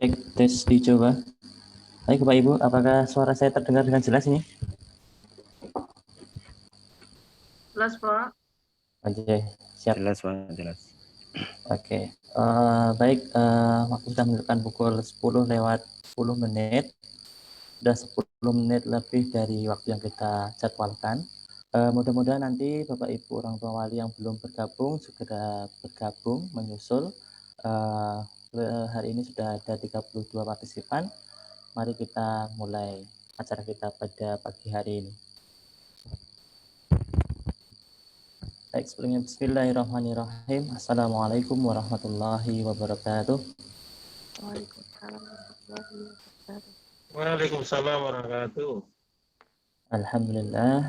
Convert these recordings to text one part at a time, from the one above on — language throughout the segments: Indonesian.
Cek tes dicoba. Baik Bapak Ibu, apakah suara saya terdengar dengan jelas ini? Jelas, Pak. Oke, siap. Jelas, Pak, jelas. Oke, baik. Waktu sudah menunjukkan pukul 10 lewat 10 menit. Sudah 10 menit lebih dari waktu yang kita jadwalkan. Mudah-mudahan nanti Bapak Ibu orang tua wali yang belum bergabung segera bergabung menyusul. Hari ini sudah ada 32 partisipan. Mari kita mulai acara kita pada pagi hari ini. Baik, sebelumnya bismillahirrahmanirrahim. Assalamualaikum warahmatullahi wabarakatuh. Waalaikumsalam warahmatullahi wabarakatuh. Waalaikumsalam warahmatullahi wabarakatuh.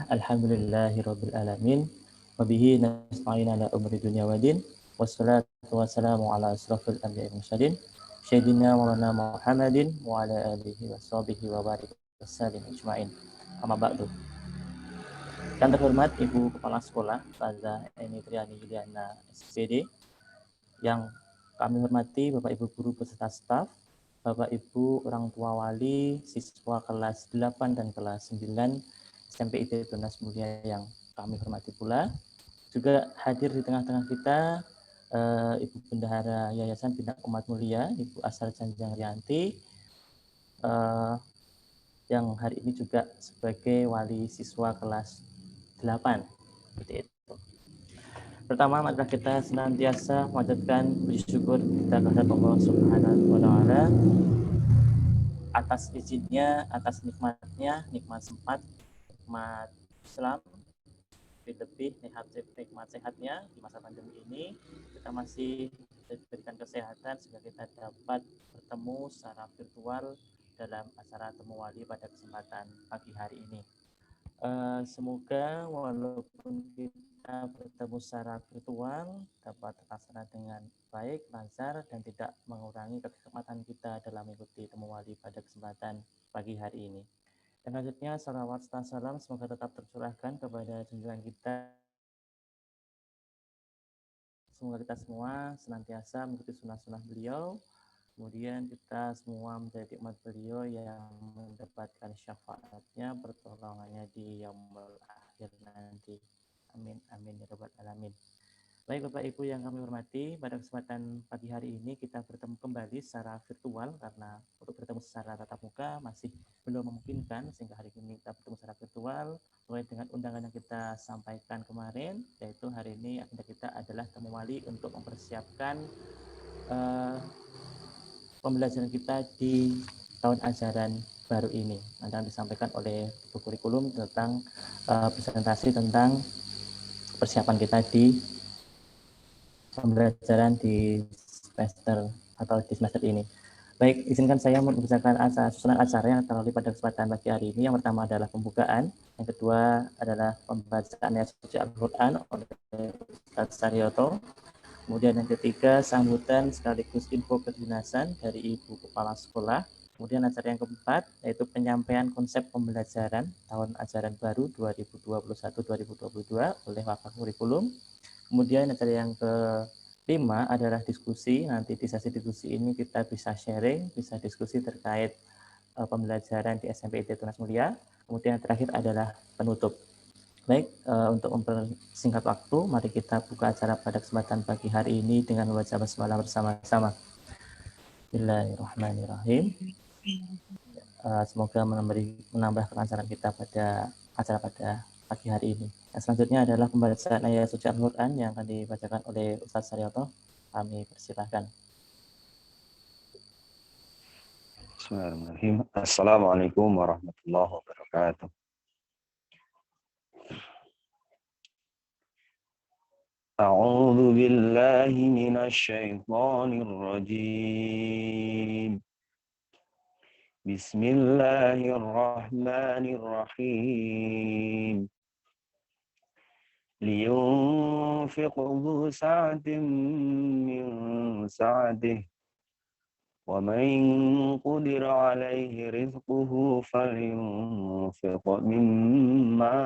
Alhamdulillahi rabbil alamin. Wabihi nasta'in ala umri dunya wadin. Wassalatu wassalamu ala asrafil anbiya'i wal mursalin. Sayyidina Maulana Muhammadin wa ala alihi wa sahbihi wa barik wasallim ajma'in. Amma ba'du. Yang terhormat Ibu Kepala Sekolah Ustazah Eni Triani Yuliana SPD, yang kami hormati Bapak Ibu guru beserta staf, Bapak Ibu orang tua wali, siswa kelas 8 dan kelas 9 SMP IT Tunas Mulia yang kami hormati pula. Juga hadir di tengah-tengah kita Ibu Bendahara Yayasan Bina Umat Mulia, Ibu Asar Janjang Rianti, yang hari ini juga sebagai wali siswa kelas 8. Seperti itu. Pertama, maka kita senantiasa mengucapkan puji syukur kita kepada Allah Subhanahu wa taala atas izinnya, atas nikmatnya, nikmat sempat, nikmat Islam, lebih nikmat sehatnya di masa pandemi ini. Kita masih diberikan kesehatan sehingga kita dapat bertemu secara virtual dalam acara temu wali pada kesempatan pagi hari ini. Semoga walaupun kita bertemu secara virtual dapat terlaksana dengan baik, lancar, dan tidak mengurangi kenikmatan kita dalam mengikuti temu wali pada kesempatan pagi hari ini. Dan selanjutnya, salawat serta salam semoga tetap tercurahkan kepada junjungan kita. Semoga kita semua senantiasa mengikuti sunnah-sunnah beliau. Kemudian kita semua menjadi umat beliau yang mendapatkan syafaatnya, pertolongannya di yaumul akhir nanti. Amin, amin, ya rabbal alamin. Baik Bapak Ibu yang kami hormati, pada kesempatan pagi hari ini kita bertemu kembali secara virtual karena untuk bertemu secara tatap muka masih belum memungkinkan, sehingga hari ini kita bertemu secara virtual sesuai dengan undangan yang kita sampaikan kemarin, yaitu hari ini agenda kita adalah temu wali untuk mempersiapkan pembelajaran kita di tahun ajaran baru ini. Nanti akan disampaikan oleh buku kurikulum tentang presentasi tentang persiapan kita di pembelajaran di semester atau di semester ini. Baik, izinkan saya membacakan susunan acara yang terlalu pada kesempatan pagi hari ini. Yang pertama adalah pembukaan, yang kedua adalah pembacaan ayat suci Al-Quran oleh Ustaz Saryoto. Kemudian yang ketiga, sambutan sekaligus info kedinasan dari Ibu Kepala Sekolah. Kemudian acara yang keempat, yaitu penyampaian konsep pembelajaran tahun ajaran baru 2021-2022 oleh Wakil Kurikulum. Kemudian acara yang kelima adalah diskusi. Nanti di sesi diskusi ini kita bisa sharing, bisa diskusi terkait pembelajaran di SMP IT Tunas Mulia. Kemudian yang terakhir adalah penutup. Baik, untuk mempersingkat waktu, mari kita buka acara pada kesempatan pagi hari ini dengan membaca basmalah bersama-sama. Bismillahirrahmanirrahim. Semoga menambah kelancaran kita pada acara pada pagi hari ini. Yang selanjutnya adalah pembacaan ayat suci Al-Quran yang akan dibacakan oleh Ustaz Saryoto. Kami persilahkan. Bismillahirrahmanirrahim. Assalamualaikum warahmatullahi wabarakatuh. A'udzu billahi minasyaitonir rajim. Bismillahirrahmanirrahim. لينفق ذو سعة من سعته ومن قدر عليه رزقه فلينفق مما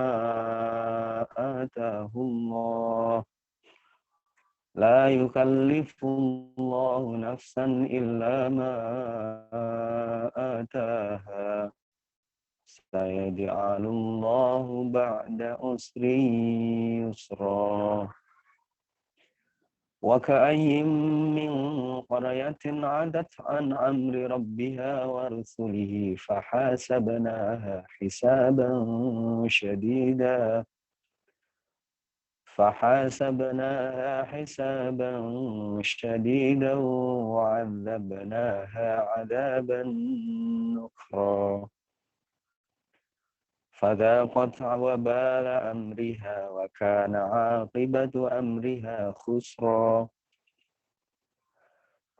آتاه الله لا يكلف الله نفسا إلا ما آتاها سيجعل الله بعد عسر يسرا وكأي من قرية عدت عن أمر ربها ورسله فحاسبناها حسابا شديدا وعذبناها عذابا نكرا فذاقت وبال أمرها وكان عاقبة أمرها خسرا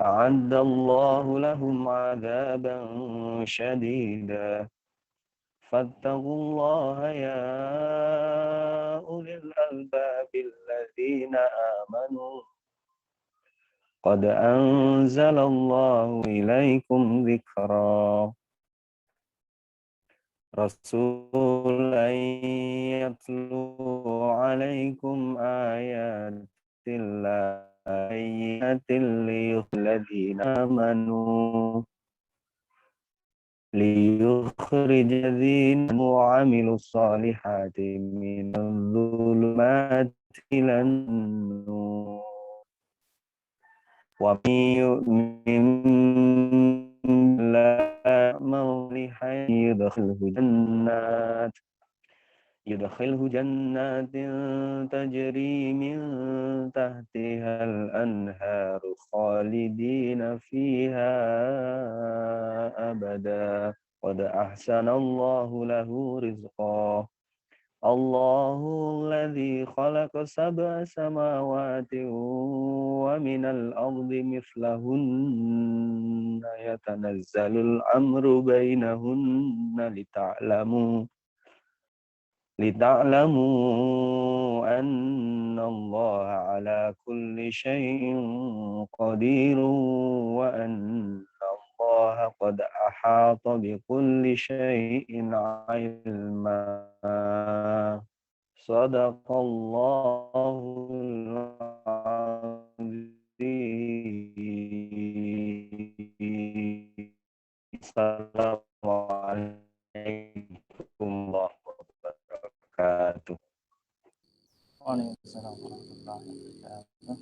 أعد الله لهم عذابا شديدا فاتقوا الله يا أولي الألباب الذين آمنوا قد أنزل الله إليكم ذكرا رسولا يتلو عليكم آيات الله بينات الذين آمنوا ليخرج الذين وعملوا الصالحات من الظلمات إلى النور ومن يؤمن بالله مولحا يدخله جنات تجري من تحتها الأنهار خالدين فيها أبدا قد أحسن الله له رزقا الله الذي خلق 7 سماوات ومن الأرض مثلهن يتنزل الأمر بينهن لتعلموا أن الله على كل شيء قدير وأن الله قد أحاط بكل شيء علما صدق الله العظيم السلام عليكم wabarakatuh. Waalaikumsalam warahmatullahi wabarakatuh.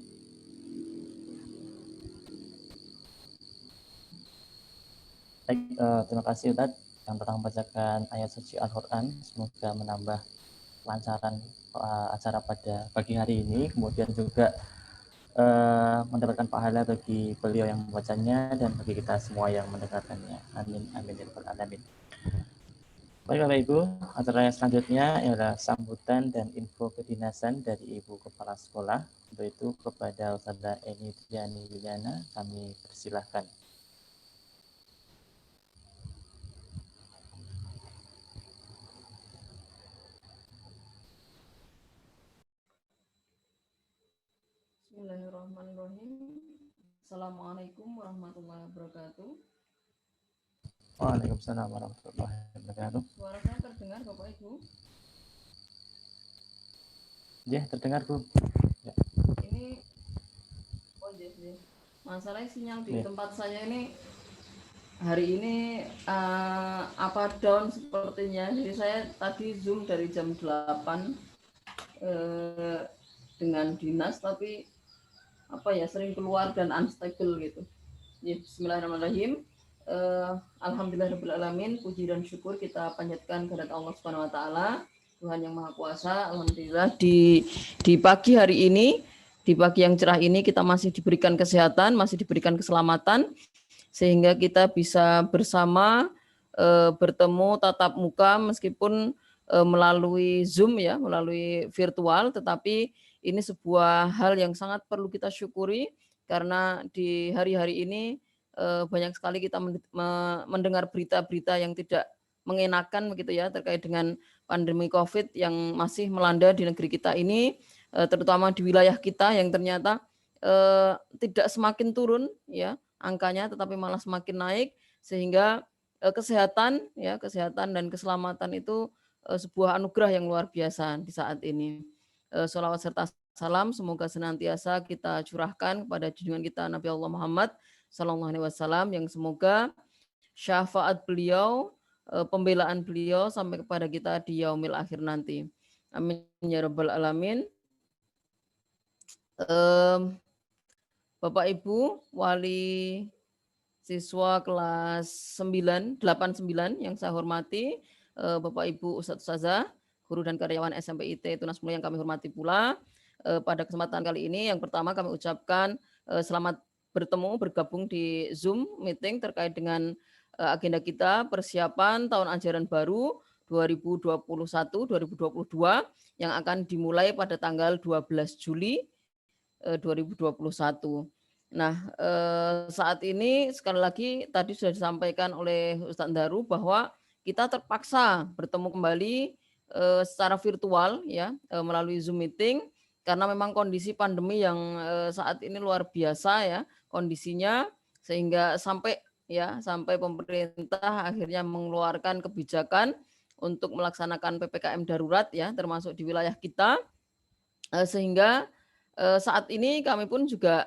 Baik, terima kasih Ustaz yang telah membacakan ayat suci Al-Quran. Semoga menambah kelancaran acara pada pagi hari ini, kemudian juga mendapatkan pahala bagi beliau yang membacanya dan bagi kita semua yang mendengarkannya. Amin, amin, ya rabbal alamin. Baik Bapak Ibu, acara yang selanjutnya adalah sambutan dan info kedinasan dari Ibu Kepala Sekolah. Untuk itu kepada Ustazah Eni Triani Wiliana kami persilahkan. Bismillahirrahmanirrahim. Assalamualaikum warahmatullahi wabarakatuh. Waalaikumsalam warahmatullahi wabarakatuh. Suara saya terdengar Bapak Ibu? Ya, terdengar Bu. Ya. Ini masalahnya sinyal di tempat saya ini hari ini apa down sepertinya. Jadi saya tadi Zoom dari jam 8 dengan dinas, tapi sering keluar dan unstable gitu. Ya, bismillahirrahmanirrahim. Alhamdulillahirrahmanirrahim. Puji dan syukur kita panjatkan kehadirat Allah Subhanahu wa taala, Tuhan yang Maha Kuasa. Alhamdulillah di pagi hari ini, di pagi yang cerah ini kita masih diberikan kesehatan, masih diberikan keselamatan sehingga kita bisa bersama bertemu tatap muka meskipun melalui Zoom ya, melalui virtual, tetapi ini sebuah hal yang sangat perlu kita syukuri karena di hari-hari ini banyak sekali kita mendengar berita-berita yang tidak mengenakan begitu ya terkait dengan pandemi COVID yang masih melanda di negeri kita ini, terutama di wilayah kita yang ternyata tidak semakin turun ya angkanya, tetapi malah semakin naik, sehingga kesehatan dan keselamatan itu sebuah anugerah yang luar biasa di saat ini. Sholawat serta salam semoga senantiasa kita curahkan kepada junjungan kita Nabi Allah Muhammad Sallallahu Alaihi Wasallam, yang semoga syafaat beliau, pembelaan beliau sampai kepada kita di yaumil akhir nanti. Amin ya rabbal alamin. Bapak Ibu wali siswa kelas 89 yang saya hormati, Bapak Ibu Ustadz Ustazah, guru dan karyawan SMP IT Tunas Mulia yang kami hormati pula. Pada kesempatan kali ini yang pertama kami ucapkan selamat bergabung di Zoom meeting terkait dengan agenda kita persiapan tahun ajaran baru 2021-2022 yang akan dimulai pada tanggal 12 Juli 2021. Nah, saat ini sekali lagi tadi sudah disampaikan oleh Ustadz Daru bahwa kita terpaksa bertemu kembali secara virtual ya, melalui Zoom meeting, karena memang kondisi pandemi yang saat ini luar biasa ya kondisinya, sehingga sampai pemerintah akhirnya mengeluarkan kebijakan untuk melaksanakan PPKM darurat ya, termasuk di wilayah kita, sehingga saat ini kami pun juga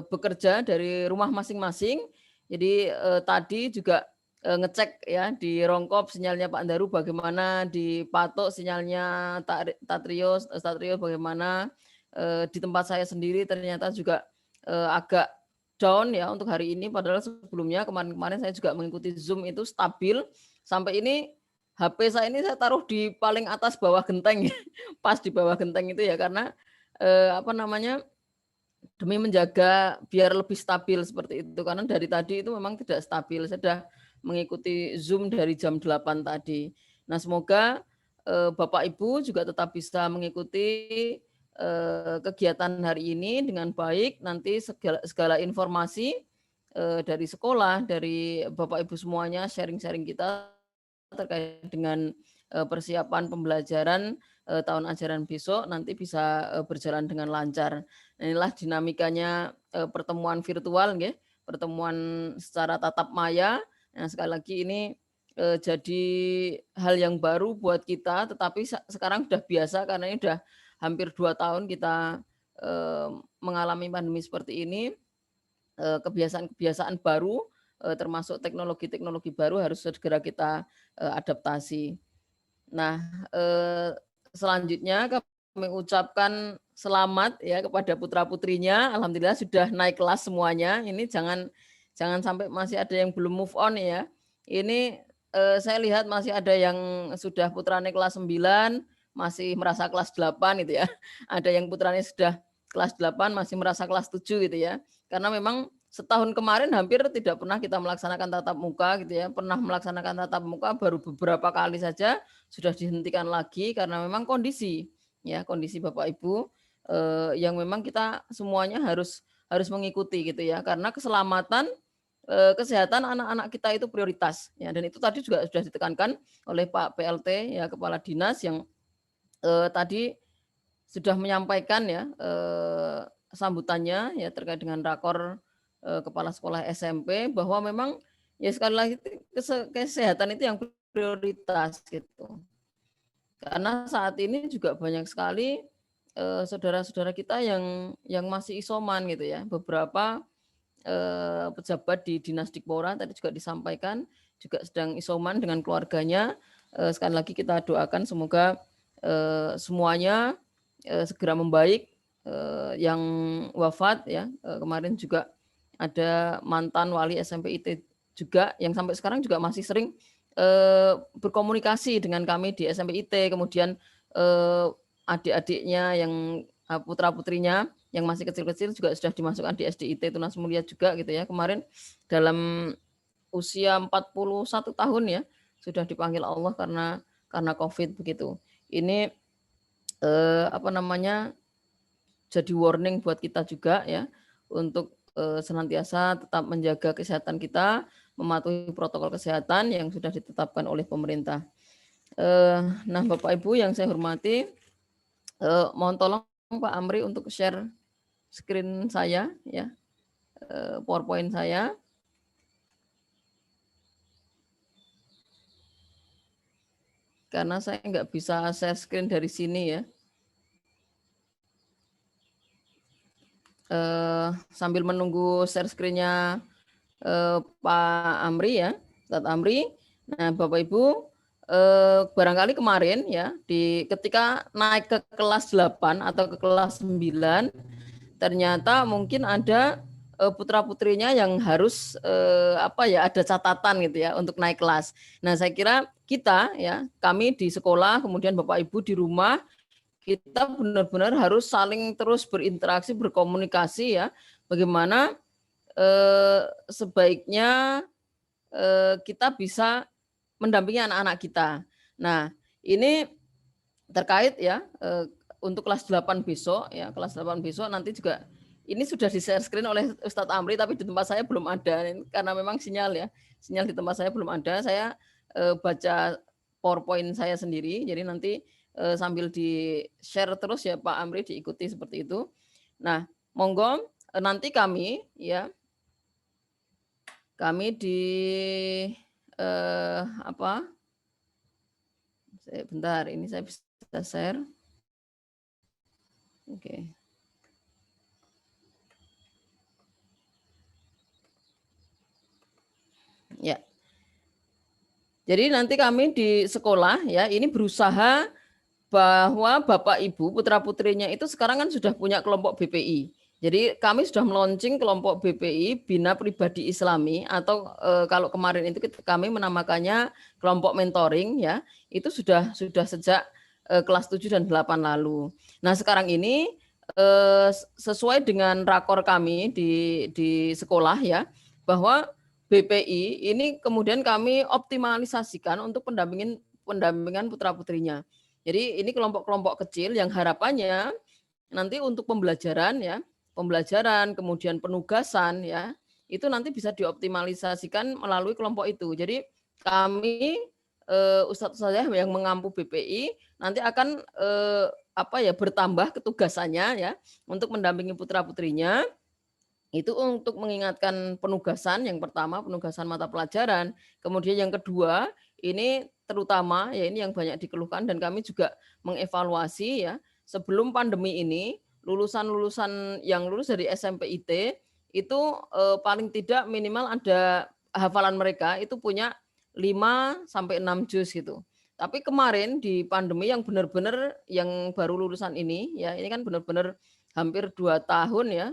bekerja dari rumah masing-masing. Jadi tadi juga ngecek ya di Rongkop sinyalnya Pak Daru bagaimana, di Patok sinyalnya Tatrio bagaimana, di tempat saya sendiri ternyata juga agak down ya untuk hari ini, padahal sebelumnya kemarin saya juga mengikuti Zoom itu stabil. Sampai ini HP saya ini saya taruh di paling atas bawah genteng, pas di bawah genteng itu ya, karena demi menjaga biar lebih stabil seperti itu, karena dari tadi itu memang tidak stabil. Saya sudah mengikuti Zoom dari jam 8 tadi. Nah, semoga Bapak Ibu juga tetap bisa mengikuti kegiatan hari ini dengan baik. Nanti segala informasi dari sekolah, dari Bapak Ibu semuanya, sharing-sharing kita terkait dengan persiapan pembelajaran tahun ajaran besok nanti bisa berjalan dengan lancar. Inilah dinamikanya pertemuan virtual, pertemuan secara tatap maya. Nah, sekali lagi ini jadi hal yang baru buat kita, tetapi sekarang sudah biasa karena ini sudah hampir 2 tahun kita mengalami pandemi seperti ini. Kebiasaan-kebiasaan baru, termasuk teknologi-teknologi baru harus segera kita adaptasi. Nah, selanjutnya kami ucapkan selamat ya kepada putra-putrinya. Alhamdulillah sudah naik kelas semuanya. Ini jangan sampai masih ada yang belum move on ya. Ini saya lihat masih ada yang sudah putranya kelas 9, masih merasa kelas 8 gitu ya. Ada yang putranya sudah kelas 8 masih merasa kelas 7 gitu ya. Karena memang setahun kemarin hampir tidak pernah kita melaksanakan tatap muka gitu ya. Pernah melaksanakan tatap muka baru beberapa kali saja, sudah dihentikan lagi karena memang kondisi Bapak Ibu yang memang kita semuanya harus mengikuti gitu ya. Karena keselamatan kesehatan anak-anak kita itu prioritas ya, dan itu tadi juga sudah ditekankan oleh Pak PLT ya, Kepala Dinas, yang tadi sudah menyampaikan ya sambutannya ya terkait dengan rakor kepala sekolah SMP, bahwa memang ya sekali lagi kesehatan itu yang prioritas gitu. Karena saat ini juga banyak sekali saudara-saudara kita yang masih isoman gitu ya. Beberapa pejabat di Dinas Dikpora tadi juga disampaikan juga sedang isoman dengan keluarganya. Sekali lagi kita doakan semoga semuanya segera membaik. Yang wafat ya, kemarin juga ada mantan wali SMP IT juga yang sampai sekarang juga masih sering berkomunikasi dengan kami di SMP IT, kemudian adik-adiknya yang putra-putrinya yang masih kecil-kecil juga sudah dimasukkan di SDIT Tunas Mulia juga gitu ya. Kemarin dalam usia 41 tahun ya sudah dipanggil Allah karena COVID begitu. Ini jadi warning buat kita juga ya untuk senantiasa tetap menjaga kesehatan kita, mematuhi protokol kesehatan yang sudah ditetapkan oleh pemerintah. Nah, Bapak Ibu yang saya hormati, mohon tolong Pak Amri untuk share screen saya ya, PowerPoint saya. Karena saya nggak bisa share screen dari sini ya. sambil menunggu share screen-nya Pak Amri ya, Ustadz Amri. Nah, Bapak Ibu, barangkali kemarin ya ketika naik ke kelas 8 atau ke kelas 9, ternyata mungkin ada putra-putrinya yang harus ada catatan gitu ya untuk naik kelas. Nah, saya kira kita ya, kami di sekolah, kemudian Bapak Ibu di rumah, kita benar-benar harus saling terus berinteraksi, berkomunikasi ya, bagaimana sebaiknya kita bisa mendampingi anak-anak kita. Nah, ini terkait ya untuk kelas 8 besok ya, kelas 8 besok nanti juga ini sudah di-share screen oleh Ustadz Amri, tapi di tempat saya belum ada karena memang sinyal di tempat saya belum ada. Saya baca PowerPoint saya sendiri, jadi nanti sambil di-share terus ya Pak Amri, diikuti seperti itu. Nah, monggo nanti kami di bentar, ini saya bisa share. Oke. Ya. Jadi nanti kami di sekolah ya ini berusaha bahwa Bapak Ibu putra-putrinya itu sekarang kan sudah punya kelompok BPI. Jadi kami sudah meluncing kelompok BPI Bina Pribadi Islami, atau kalau kemarin itu kami menamakannya kelompok mentoring ya. Itu sudah sejak kelas 7 dan 8 lalu. Nah, sekarang ini sesuai dengan rakor kami di sekolah ya, bahwa BPI ini kemudian kami optimalisasikan untuk pendampingan putra-putrinya. Jadi ini kelompok-kelompok kecil yang harapannya nanti untuk pembelajaran kemudian penugasan ya, itu nanti bisa dioptimalisasikan melalui kelompok itu. Jadi kami ustadz-ustadzah yang mengampu BPI nanti akan bertambah ketugasannya ya untuk mendampingi putra-putrinya. Itu untuk mengingatkan penugasan, yang pertama penugasan mata pelajaran, kemudian yang kedua ini terutama ya ini yang banyak dikeluhkan dan kami juga mengevaluasi ya, sebelum pandemi ini lulusan-lulusan yang lulus dari SMP IT itu paling tidak minimal ada hafalan mereka itu punya 5 sampai 6 juz gitu. Tapi kemarin di pandemi yang benar-benar yang baru lulusan ini ya, ini kan benar-benar hampir 2 tahun ya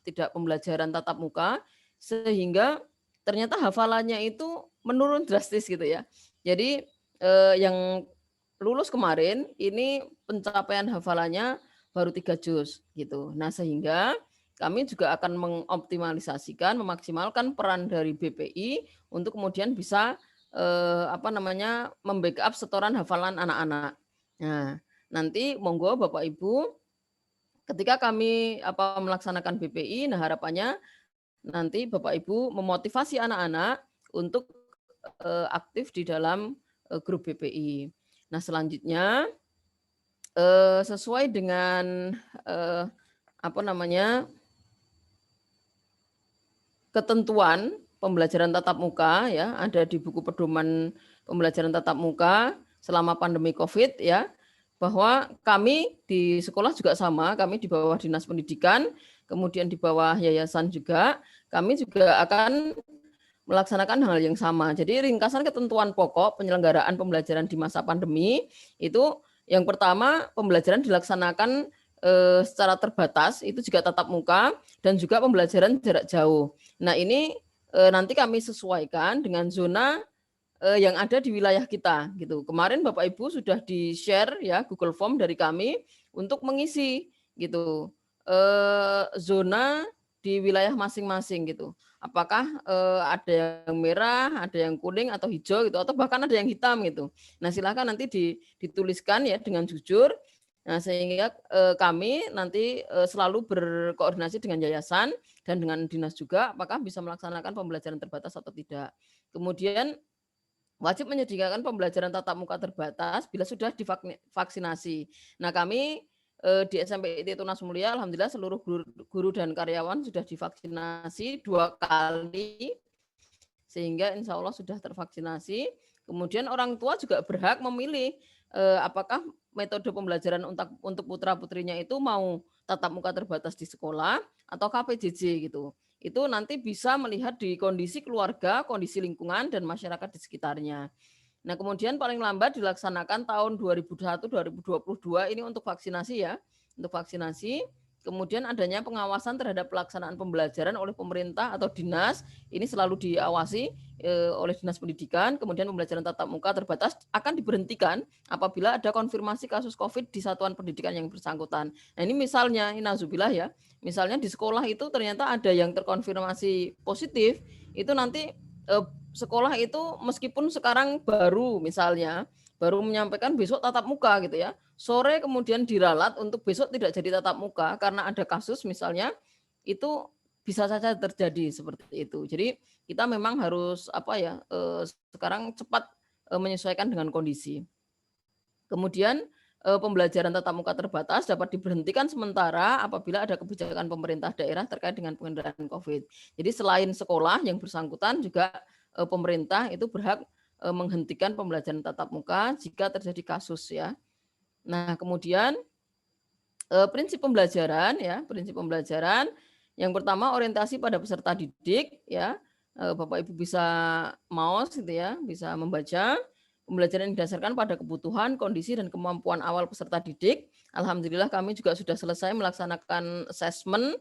tidak pembelajaran tatap muka, sehingga ternyata hafalannya itu menurun drastis gitu ya. Jadi yang lulus kemarin ini pencapaian hafalannya baru 3 juz gitu. Nah, sehingga kami juga akan mengoptimalisasikan, memaksimalkan peran dari BPI untuk kemudian bisa membackup setoran hafalan anak-anak. Nah, nanti monggo Bapak Ibu ketika kami melaksanakan BPI, nah harapannya nanti Bapak Ibu memotivasi anak-anak untuk aktif di dalam grup BPI. Nah, selanjutnya sesuai dengan ketentuan pembelajaran tatap muka ya, ada di buku pedoman pembelajaran tatap muka selama pandemi Covid ya, bahwa kami di sekolah juga sama, kami di bawah Dinas Pendidikan, kemudian di bawah yayasan juga, kami juga akan melaksanakan hal yang sama. Jadi ringkasan ketentuan pokok penyelenggaraan pembelajaran di masa pandemi itu yang pertama pembelajaran dilaksanakan secara terbatas, itu juga tatap muka dan juga pembelajaran jarak jauh. Nah, ini nanti kami sesuaikan dengan zona yang ada di wilayah kita gitu. Kemarin Bapak Ibu sudah di-share ya Google Form dari kami untuk mengisi gitu zona di wilayah masing-masing gitu. Apakah ada yang merah, ada yang kuning atau hijau gitu, atau bahkan ada yang hitam gitu. Nah, silakan nanti dituliskan ya dengan jujur. Nah, sehingga kami nanti selalu berkoordinasi dengan yayasan dan dengan dinas juga apakah bisa melaksanakan pembelajaran terbatas atau tidak. Kemudian wajib menyediakan pembelajaran tatap muka terbatas bila sudah divaksinasi. Nah, kami di SMP IT Tunas Mulia, alhamdulillah seluruh guru dan karyawan sudah divaksinasi 2 kali, sehingga insya Allah sudah tervaksinasi. Kemudian orang tua juga berhak memilih apakah metode pembelajaran untuk putra-putrinya itu mau tatap muka terbatas di sekolah atau KPJJ gitu. Itu nanti bisa melihat di kondisi keluarga, kondisi lingkungan, dan masyarakat di sekitarnya. Nah, kemudian paling lambat dilaksanakan tahun 2021-2022 ini untuk vaksinasi ya, untuk vaksinasi. Kemudian adanya pengawasan terhadap pelaksanaan pembelajaran oleh pemerintah atau dinas, ini selalu diawasi oleh Dinas Pendidikan. Kemudian pembelajaran tatap muka terbatas akan diberhentikan apabila ada konfirmasi kasus COVID di satuan pendidikan yang bersangkutan. Nah, ini misalnya, nauzubillah ya, misalnya di sekolah itu ternyata ada yang terkonfirmasi positif, itu nanti sekolah itu meskipun sekarang baru menyampaikan besok tatap muka gitu ya, sore kemudian diralat untuk besok tidak jadi tatap muka karena ada kasus misalnya, itu bisa saja terjadi seperti itu. Jadi kita memang harus sekarang cepat menyesuaikan dengan kondisi. Kemudian pembelajaran tatap muka terbatas dapat diberhentikan sementara apabila ada kebijakan pemerintah daerah terkait dengan pengendalian COVID. Jadi selain sekolah yang bersangkutan juga pemerintah itu berhak menghentikan pembelajaran tatap muka jika terjadi kasus ya. Nah, kemudian prinsip pembelajaran yang pertama orientasi pada peserta didik ya. Bapak Ibu bisa mouse gitu ya, bisa membaca. Pembelajaran yang didasarkan pada kebutuhan, kondisi, dan kemampuan awal peserta didik. Alhamdulillah kami juga sudah selesai melaksanakan assessment.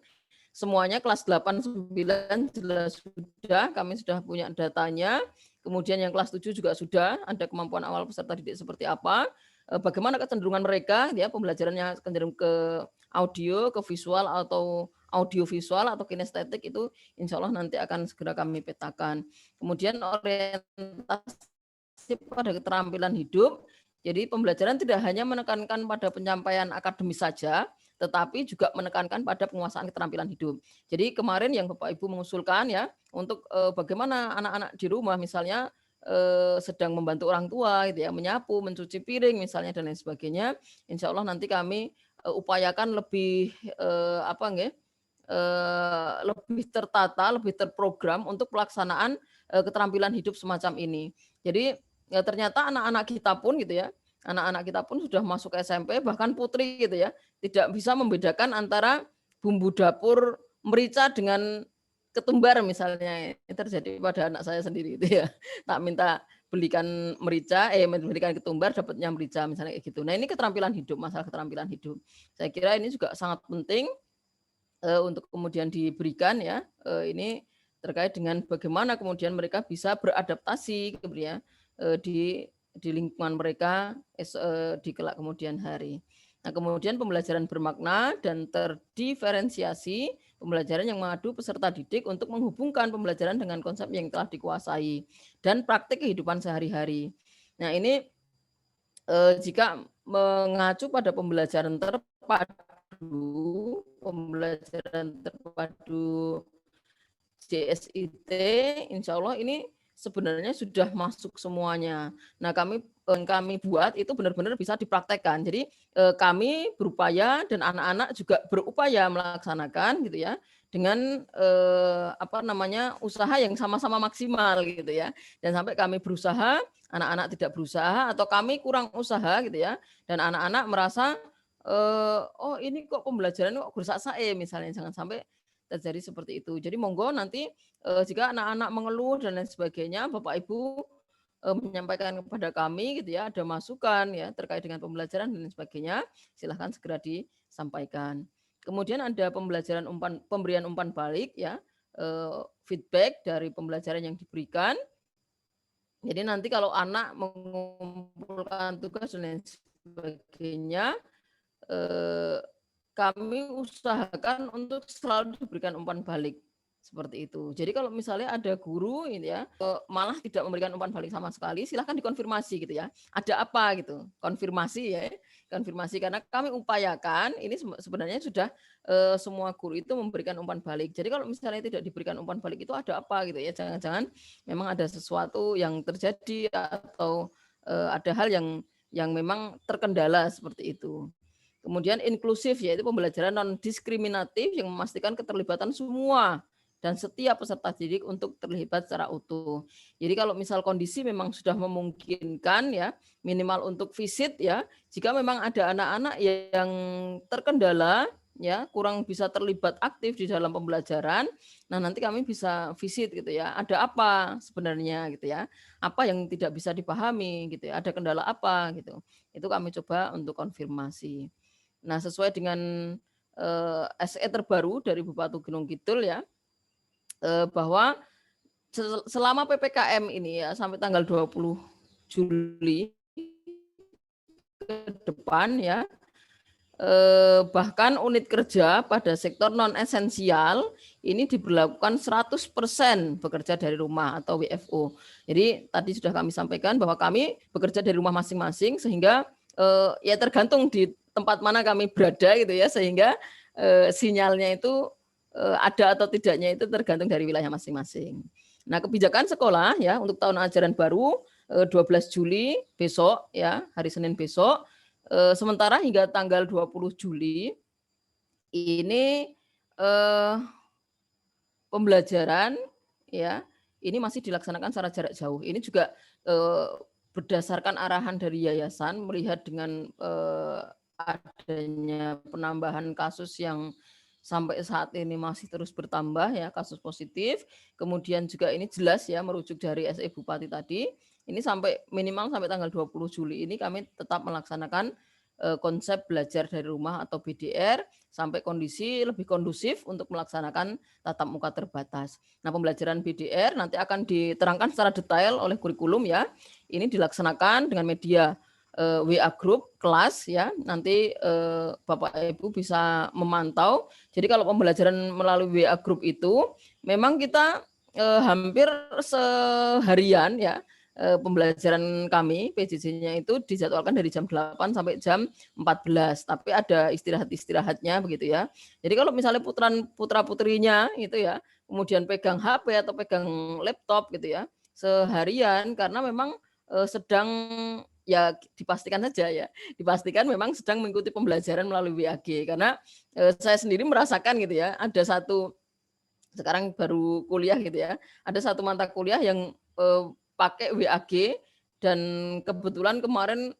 Semuanya kelas 8, 9 jelas sudah, kami sudah punya datanya. Kemudian yang kelas 7 juga sudah, ada kemampuan awal peserta didik seperti apa. Bagaimana kecenderungan mereka, ya pembelajarannya cenderung ke audio, ke visual, atau audio visual, atau kinestetik, itu insya Allah nanti akan segera kami petakan. Kemudian orientasi pada keterampilan hidup. Jadi pembelajaran tidak hanya menekankan pada penyampaian akademis saja, tetapi juga menekankan pada penguasaan keterampilan hidup. Jadi kemarin yang Bapak Ibu mengusulkan ya, untuk bagaimana anak-anak di rumah misalnya sedang membantu orang tua gitu ya, menyapu, mencuci piring misalnya dan lain sebagainya. Insya Allah nanti kami upayakan lebih lebih tertata, lebih terprogram untuk pelaksanaan keterampilan hidup semacam ini. Jadi ternyata anak-anak kita pun gitu ya, anak-anak kita pun sudah masuk SMP, bahkan putri gitu ya, tidak bisa membedakan antara bumbu dapur merica dengan ketumbar misalnya. Ini terjadi pada anak saya sendiri itu ya. Tak minta belikan belikan ketumbar, dapatnya merica misalnya kayak gitu. Nah, ini keterampilan hidup, masalah keterampilan hidup. Saya kira ini juga sangat penting untuk kemudian diberikan ya. Ini terkait dengan bagaimana kemudian mereka bisa beradaptasi ya, di lingkungan mereka di kelak kemudian hari. Nah, kemudian pembelajaran bermakna dan terdiferensiasi, pembelajaran yang mengadu peserta didik untuk menghubungkan pembelajaran dengan konsep yang telah dikuasai dan praktik kehidupan sehari-hari. Nah, ini jika mengacu pada pembelajaran terpadu JSIT, insya Allah ini sebenarnya sudah masuk semuanya. Nah, kami buat itu benar-benar bisa dipraktekkan. Jadi kami berupaya dan anak-anak juga berupaya melaksanakan gitu ya, dengan usaha yang sama-sama maksimal gitu ya. Dan sampai kami berusaha, anak-anak tidak berusaha, atau kami kurang usaha gitu ya, dan anak-anak merasa oh ini kok pembelajaran kok bersak-sae misalnya, jangan sampai terjadi seperti itu. Jadi monggo nanti jika anak-anak mengeluh dan lain sebagainya, Bapak Ibu menyampaikan kepada kami gitu ya, ada masukan ya terkait dengan pembelajaran dan lain sebagainya, silahkan segera disampaikan. Kemudian ada pemberian umpan balik ya, feedback dari pembelajaran yang diberikan. Jadi nanti kalau anak mengumpulkan tugas dan lain sebagainya, kami usahakan untuk selalu diberikan umpan balik seperti itu. Jadi kalau misalnya ada guru ini ya malah tidak memberikan umpan balik sama sekali, silahkan dikonfirmasi gitu ya. Ada apa gitu? Konfirmasi ya. Konfirmasi karena kami upayakan ini sebenarnya sudah semua guru itu memberikan umpan balik. Jadi kalau misalnya tidak diberikan umpan balik itu ada apa gitu ya. Jangan-jangan memang ada sesuatu yang terjadi atau ada hal yang memang terkendala seperti itu. Kemudian inklusif, yaitu pembelajaran non diskriminatif yang memastikan keterlibatan semua dan setiap peserta didik untuk terlibat secara utuh. Jadi kalau misal kondisi memang sudah memungkinkan ya, minimal untuk visit ya, jika memang ada anak-anak yang terkendala ya, kurang bisa terlibat aktif di dalam pembelajaran, nah nanti kami bisa visit gitu ya. Ada apa sebenarnya gitu ya? Apa yang tidak bisa dipahami gitu ya? Ada kendala apa gitu. Itu kami coba untuk konfirmasi. Nah, sesuai dengan SE terbaru dari Bupati Gunung Kidul ya, bahwa selama PPKM ini ya sampai tanggal 20 Juli ke depan ya, bahkan unit kerja pada sektor non esensial ini diberlakukan 100% bekerja dari rumah atau WFO. Jadi tadi sudah kami sampaikan bahwa kami bekerja dari rumah masing-masing sehingga ya tergantung di tempat mana kami berada gitu ya, sehingga sinyalnya itu ada atau tidaknya itu tergantung dari wilayah masing-masing. Nah, kebijakan sekolah ya untuk tahun ajaran baru 12 Juli besok ya, hari Senin besok. Sementara hingga tanggal 20 Juli ini pembelajaran ya ini masih dilaksanakan secara jarak jauh. Ini juga berdasarkan arahan dari yayasan melihat dengan adanya penambahan kasus yang sampai saat ini masih terus bertambah ya, kasus positif. Kemudian juga ini jelas ya merujuk dari SE Bupati tadi. Ini sampai minimal sampai tanggal 20 Juli ini kami tetap melaksanakan konsep belajar dari rumah atau BDR sampai kondisi lebih kondusif untuk melaksanakan tatap muka terbatas. Nah, pembelajaran BDR nanti akan diterangkan secara detail oleh kurikulum ya. Ini dilaksanakan dengan media WA group kelas ya. Nanti Bapak Ibu bisa memantau. Jadi kalau pembelajaran melalui WA group itu memang kita hampir seharian ya. Pembelajaran kami PJJ-nya itu dijadwalkan dari jam 8 sampai jam 14, tapi ada istirahat-istirahatnya begitu ya. Jadi kalau misalnya putra-putrinya itu ya, kemudian pegang HP atau pegang laptop gitu ya, seharian karena memang sedang ya dipastikan saja ya, dipastikan memang sedang mengikuti pembelajaran melalui WAG karena saya sendiri merasakan gitu ya, ada satu sekarang baru kuliah gitu ya, ada satu mata kuliah yang pakai WAG dan kebetulan kemarin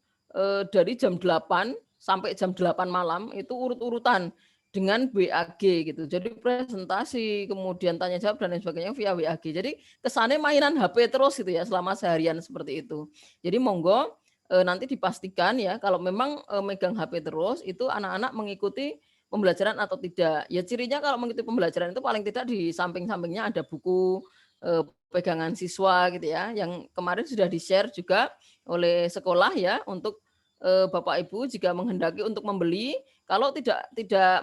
dari jam 8 sampai jam 8 malam itu urut-urutan dengan WAG gitu. Jadi presentasi, kemudian tanya jawab dan lain sebagainya via WAG. Jadi kesannya mainan HP terus gitu ya selama seharian seperti itu. Jadi monggo nanti dipastikan ya kalau memang megang HP terus itu anak-anak mengikuti pembelajaran atau tidak. Ya cirinya kalau mengikuti pembelajaran itu paling tidak di samping-sampingnya ada buku pegangan siswa gitu ya, yang kemarin sudah di-share juga oleh sekolah ya untuk Bapak Ibu jika menghendaki untuk membeli, kalau tidak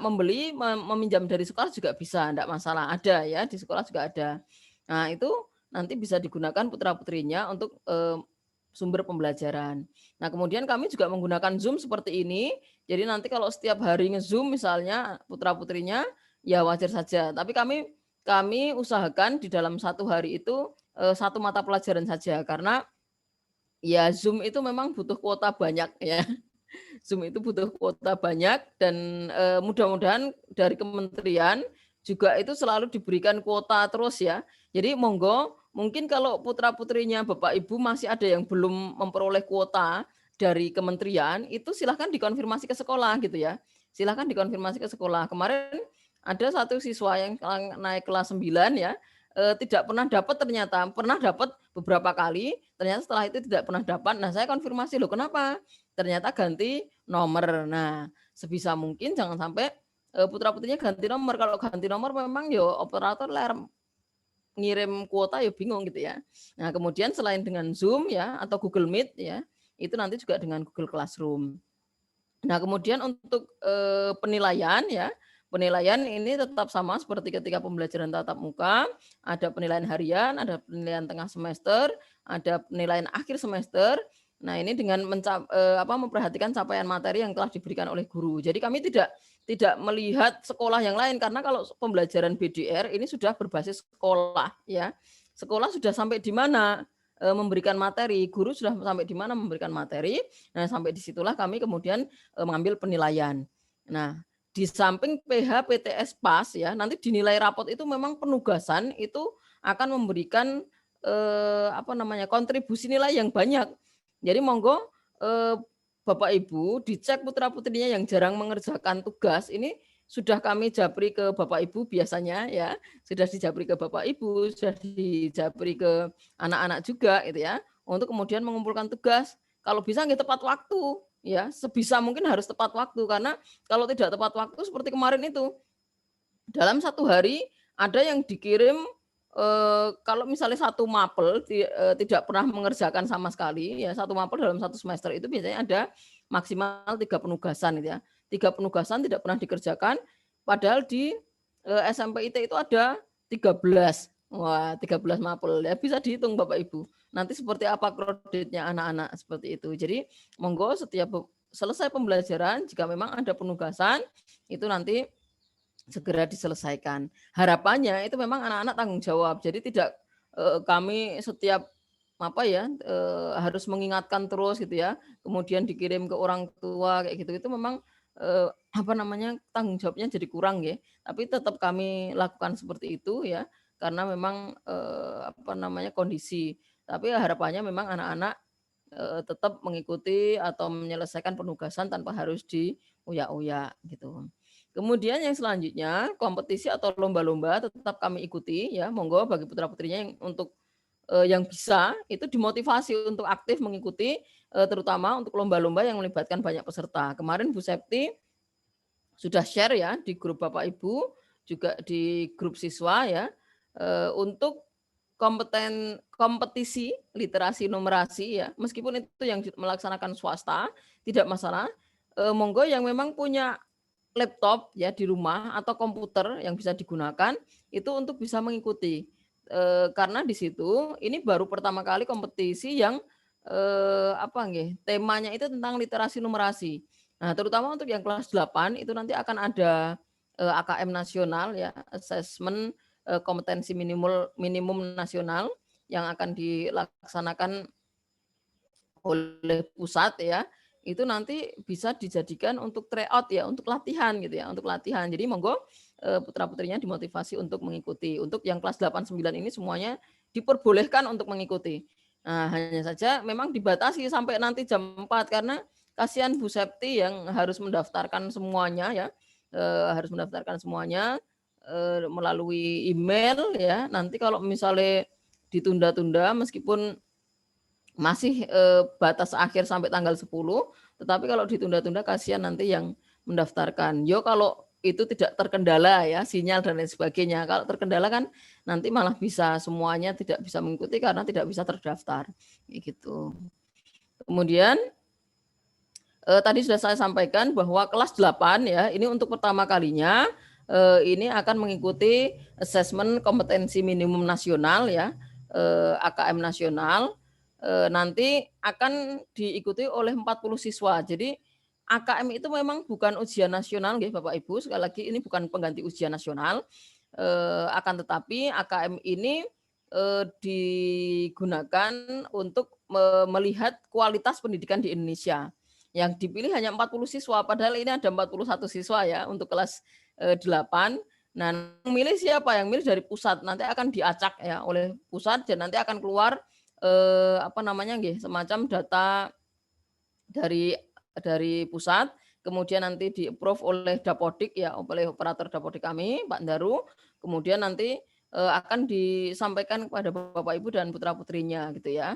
membeli meminjam dari sekolah juga bisa, enggak masalah, ada ya di sekolah juga ada. Nah, itu nanti bisa digunakan putra-putrinya untuk sumber pembelajaran. Nah, kemudian kami juga menggunakan Zoom seperti ini. Jadi nanti kalau setiap hari nge-Zoom misalnya putra-putrinya ya wajar saja, tapi kami usahakan di dalam satu hari itu satu mata pelajaran saja karena ya Zoom itu memang butuh kuota banyak ya. Zoom itu butuh kuota banyak dan mudah-mudahan dari kementerian juga itu selalu diberikan kuota terus ya. Jadi monggo mungkin kalau putra-putrinya Bapak Ibu masih ada yang belum memperoleh kuota dari kementerian itu silahkan dikonfirmasi ke sekolah gitu ya. Silahkan dikonfirmasi ke sekolah. Kemarin ada satu siswa yang naik kelas 9 ya, tidak pernah dapat ternyata, pernah dapat beberapa kali, ternyata setelah itu tidak pernah dapat. Nah, saya konfirmasi, "Loh kenapa?" Ternyata ganti nomor. Nah, sebisa mungkin jangan sampai putra-putrinya ganti nomor. Kalau ganti nomor memang yo operator ngirim kuota ya bingung gitu ya. Nah, kemudian selain dengan Zoom ya atau Google Meet ya, itu nanti juga dengan Google Classroom. Nah, kemudian untuk penilaian ya, penilaian ini tetap sama seperti ketika pembelajaran tatap muka, ada penilaian harian, ada penilaian tengah semester, ada penilaian akhir semester. Nah, ini dengan memperhatikan capaian materi yang telah diberikan oleh guru. Jadi kami tidak melihat sekolah yang lain karena kalau pembelajaran BDR ini sudah berbasis sekolah ya. Sekolah sudah sampai di mana memberikan materi, guru sudah sampai di mana memberikan materi. Nah, sampai disitulah kami kemudian mengambil penilaian. Nah, di samping PH PTS PAS ya, nanti dinilai rapot itu memang penugasan itu akan memberikan kontribusi nilai yang banyak. Jadi monggo Bapak Ibu dicek putra-putrinya yang jarang mengerjakan tugas ini sudah kami japri ke Bapak Ibu biasanya ya, sudah dijapri ke Bapak Ibu, sudah dijapri ke anak-anak juga gitu ya, untuk kemudian mengumpulkan tugas. Kalau bisa nggih tepat waktu ya, sebisa mungkin harus tepat waktu karena kalau tidak tepat waktu seperti kemarin itu dalam satu hari ada yang dikirim kalau misalnya satu mapel tidak pernah mengerjakan sama sekali ya, satu mapel dalam satu semester itu biasanya ada maksimal 3 penugasan gitu ya. 3 penugasan tidak pernah dikerjakan padahal di SMP IT itu ada 13. Wah, 13 mapel ya, bisa dihitung Bapak Ibu. Nanti seperti apa kreditnya anak-anak seperti itu. Jadi monggo setiap selesai pembelajaran jika memang ada penugasan itu nanti segera diselesaikan. Harapannya itu memang anak-anak tanggung jawab. Jadi tidak kami setiap harus mengingatkan terus gitu ya. Kemudian dikirim ke orang tua kayak gitu. Itu memang tanggung jawabnya jadi kurang ya. Tapi tetap kami lakukan seperti itu ya karena memang kondisi. Tapi harapannya memang anak-anak tetap mengikuti atau menyelesaikan penugasan tanpa harus diuyak-uyak gitu. Kemudian yang selanjutnya kompetisi atau lomba-lomba tetap kami ikuti ya, monggo bagi putra-putrinya yang untuk yang bisa itu dimotivasi untuk aktif mengikuti terutama untuk lomba-lomba yang melibatkan banyak peserta. Kemarin Bu Septi sudah share ya di grup Bapak Ibu juga di grup siswa ya untuk kompetisi literasi numerasi ya, meskipun itu yang melaksanakan swasta tidak masalah. Monggo yang memang punya laptop ya di rumah atau komputer yang bisa digunakan itu untuk bisa mengikuti karena di situ ini baru pertama kali kompetisi yang temanya itu tentang literasi numerasi. Nah, terutama untuk yang kelas 8 itu nanti akan ada AKM nasional ya, assessment kompetensi minimum nasional yang akan dilaksanakan oleh pusat ya. Itu nanti bisa dijadikan untuk tryout ya, untuk latihan gitu ya, untuk latihan. Jadi monggo putra-putrinya dimotivasi untuk mengikuti. Untuk yang kelas 8 9 ini semuanya diperbolehkan untuk mengikuti. Nah, hanya saja memang dibatasi sampai nanti jam 4 karena kasihan Bu Septi yang harus mendaftarkan semuanya ya. Harus mendaftarkan semuanya melalui email ya. Nanti kalau misalnya ditunda-tunda meskipun masih batas akhir sampai tanggal 10, tetapi kalau ditunda-tunda kasihan nanti yang mendaftarkan. Yo kalau itu tidak terkendala ya, sinyal dan lain sebagainya. Kalau terkendala kan nanti malah bisa semuanya tidak bisa mengikuti karena tidak bisa terdaftar. Gitu. Kemudian tadi sudah saya sampaikan bahwa kelas 8 ya, ini untuk pertama kalinya ini akan mengikuti asesmen kompetensi minimum nasional ya, AKM nasional. Nanti akan diikuti oleh 40 siswa. Jadi AKM itu memang bukan ujian nasional nggih Bapak Ibu, sekali lagi ini bukan pengganti ujian nasional. Akan tetapi AKM ini digunakan untuk melihat kualitas pendidikan di Indonesia. Yang dipilih hanya 40 siswa, padahal ini ada 41 siswa ya untuk kelas 8. Nah, yang milih siapa? Yang milih dari pusat. Nanti akan diacak ya oleh pusat dan nanti akan keluar semacam data dari pusat, kemudian nanti di-approve oleh Dapodik ya, oleh operator Dapodik kami, Pak Daru, kemudian nanti akan disampaikan kepada Bapak Ibu dan putra-putrinya gitu ya.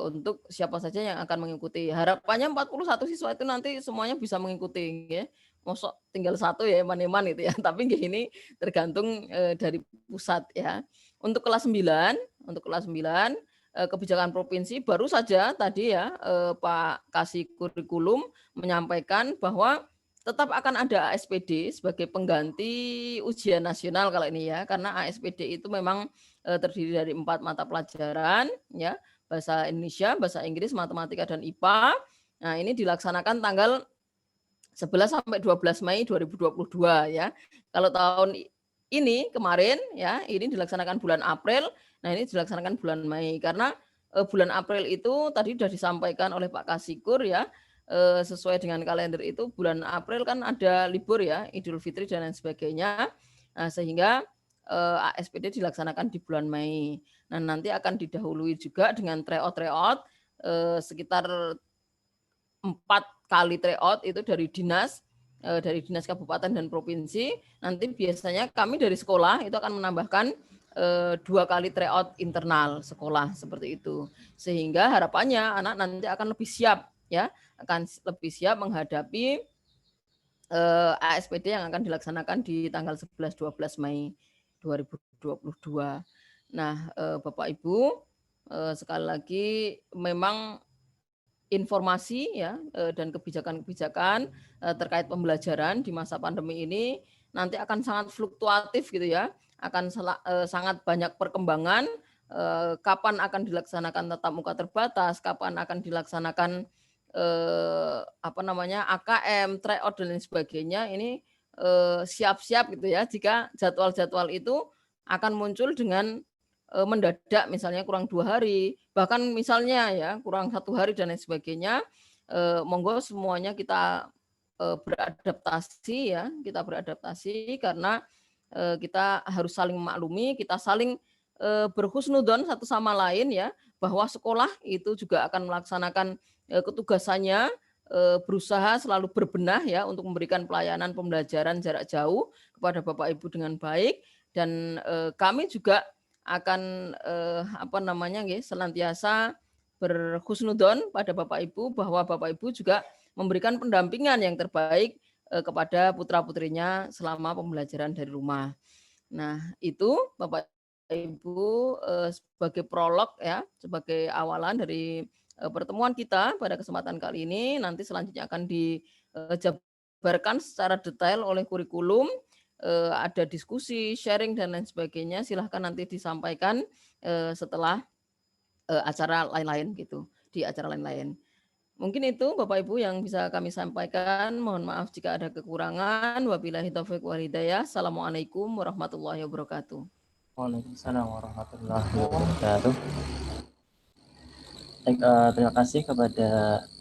Untuk siapa saja yang akan mengikuti. Harapannya 41 siswa itu nanti semuanya bisa mengikuti ya. Mosok tinggal satu ya eman-eman gitu ya. Tapi ini tergantung dari pusat ya. Untuk kelas 9 kebijakan provinsi baru saja tadi ya Pak Kasih Kurikulum menyampaikan bahwa tetap akan ada ASPD sebagai pengganti ujian nasional kalau ini ya, karena ASPD itu memang terdiri dari 4 mata pelajaran ya, bahasa Indonesia, bahasa Inggris, matematika dan IPA. Nah, ini dilaksanakan tanggal 11 sampai 12 Mei 2022 ya. Kalau tahun ini kemarin ya, ini dilaksanakan bulan April. Nah, ini dilaksanakan bulan Mei karena bulan April itu tadi sudah disampaikan oleh Pak Kasikur ya, sesuai dengan kalender itu bulan April kan ada libur ya, Idul Fitri dan lain sebagainya. Nah, sehingga ASPD dilaksanakan di bulan Mei. Nah, nanti akan didahului juga dengan tryout sekitar 4 kali tryout itu dari dinas kabupaten dan provinsi. Nanti biasanya kami dari sekolah itu akan menambahkan 2 kali tryout internal sekolah seperti itu. Sehingga harapannya anak nanti akan lebih siap ya, akan lebih siap menghadapi ASPD yang akan dilaksanakan di tanggal 11-12 Mei 2022. Nah, Bapak Ibu, sekali lagi memang informasi ya dan kebijakan-kebijakan terkait pembelajaran di masa pandemi ini nanti akan sangat fluktuatif gitu ya, akan sangat banyak perkembangan, kapan akan dilaksanakan tatap muka terbatas, kapan akan dilaksanakan AKM, tryout dan lain sebagainya ini siap-siap gitu ya jika jadwal-jadwal itu akan muncul dengan mendadak misalnya kurang 2 hari, bahkan misalnya ya kurang 1 hari dan lain sebagainya. Monggo semuanya kita beradaptasi ya, kita beradaptasi karena kita harus saling memaklumi, kita saling berhusnudon satu sama lain ya, bahwa sekolah itu juga akan melaksanakan ketugasannya, berusaha selalu berbenah ya untuk memberikan pelayanan pembelajaran jarak jauh kepada Bapak Ibu dengan baik, dan kami juga akan senantiasa berhusnudon pada Bapak Ibu bahwa Bapak Ibu juga memberikan pendampingan yang terbaik kepada putra-putrinya selama pembelajaran dari rumah. Nah, itu Bapak Ibu sebagai prolog ya, sebagai awalan dari pertemuan kita pada kesempatan kali ini. Nanti selanjutnya akan dijabarkan secara detail oleh kurikulum, ada diskusi, sharing dan lain sebagainya. Silahkan nanti disampaikan setelah acara lain-lain gitu, di acara lain-lain. Mungkin itu Bapak Ibu yang bisa kami sampaikan. Mohon maaf jika ada kekurangan. Wabillahi taufiq wal hidayah. Assalamualaikum warahmatullahi wabarakatuh. Waalaikumsalam warahmatullahi wabarakatuh. Baik, terima kasih kepada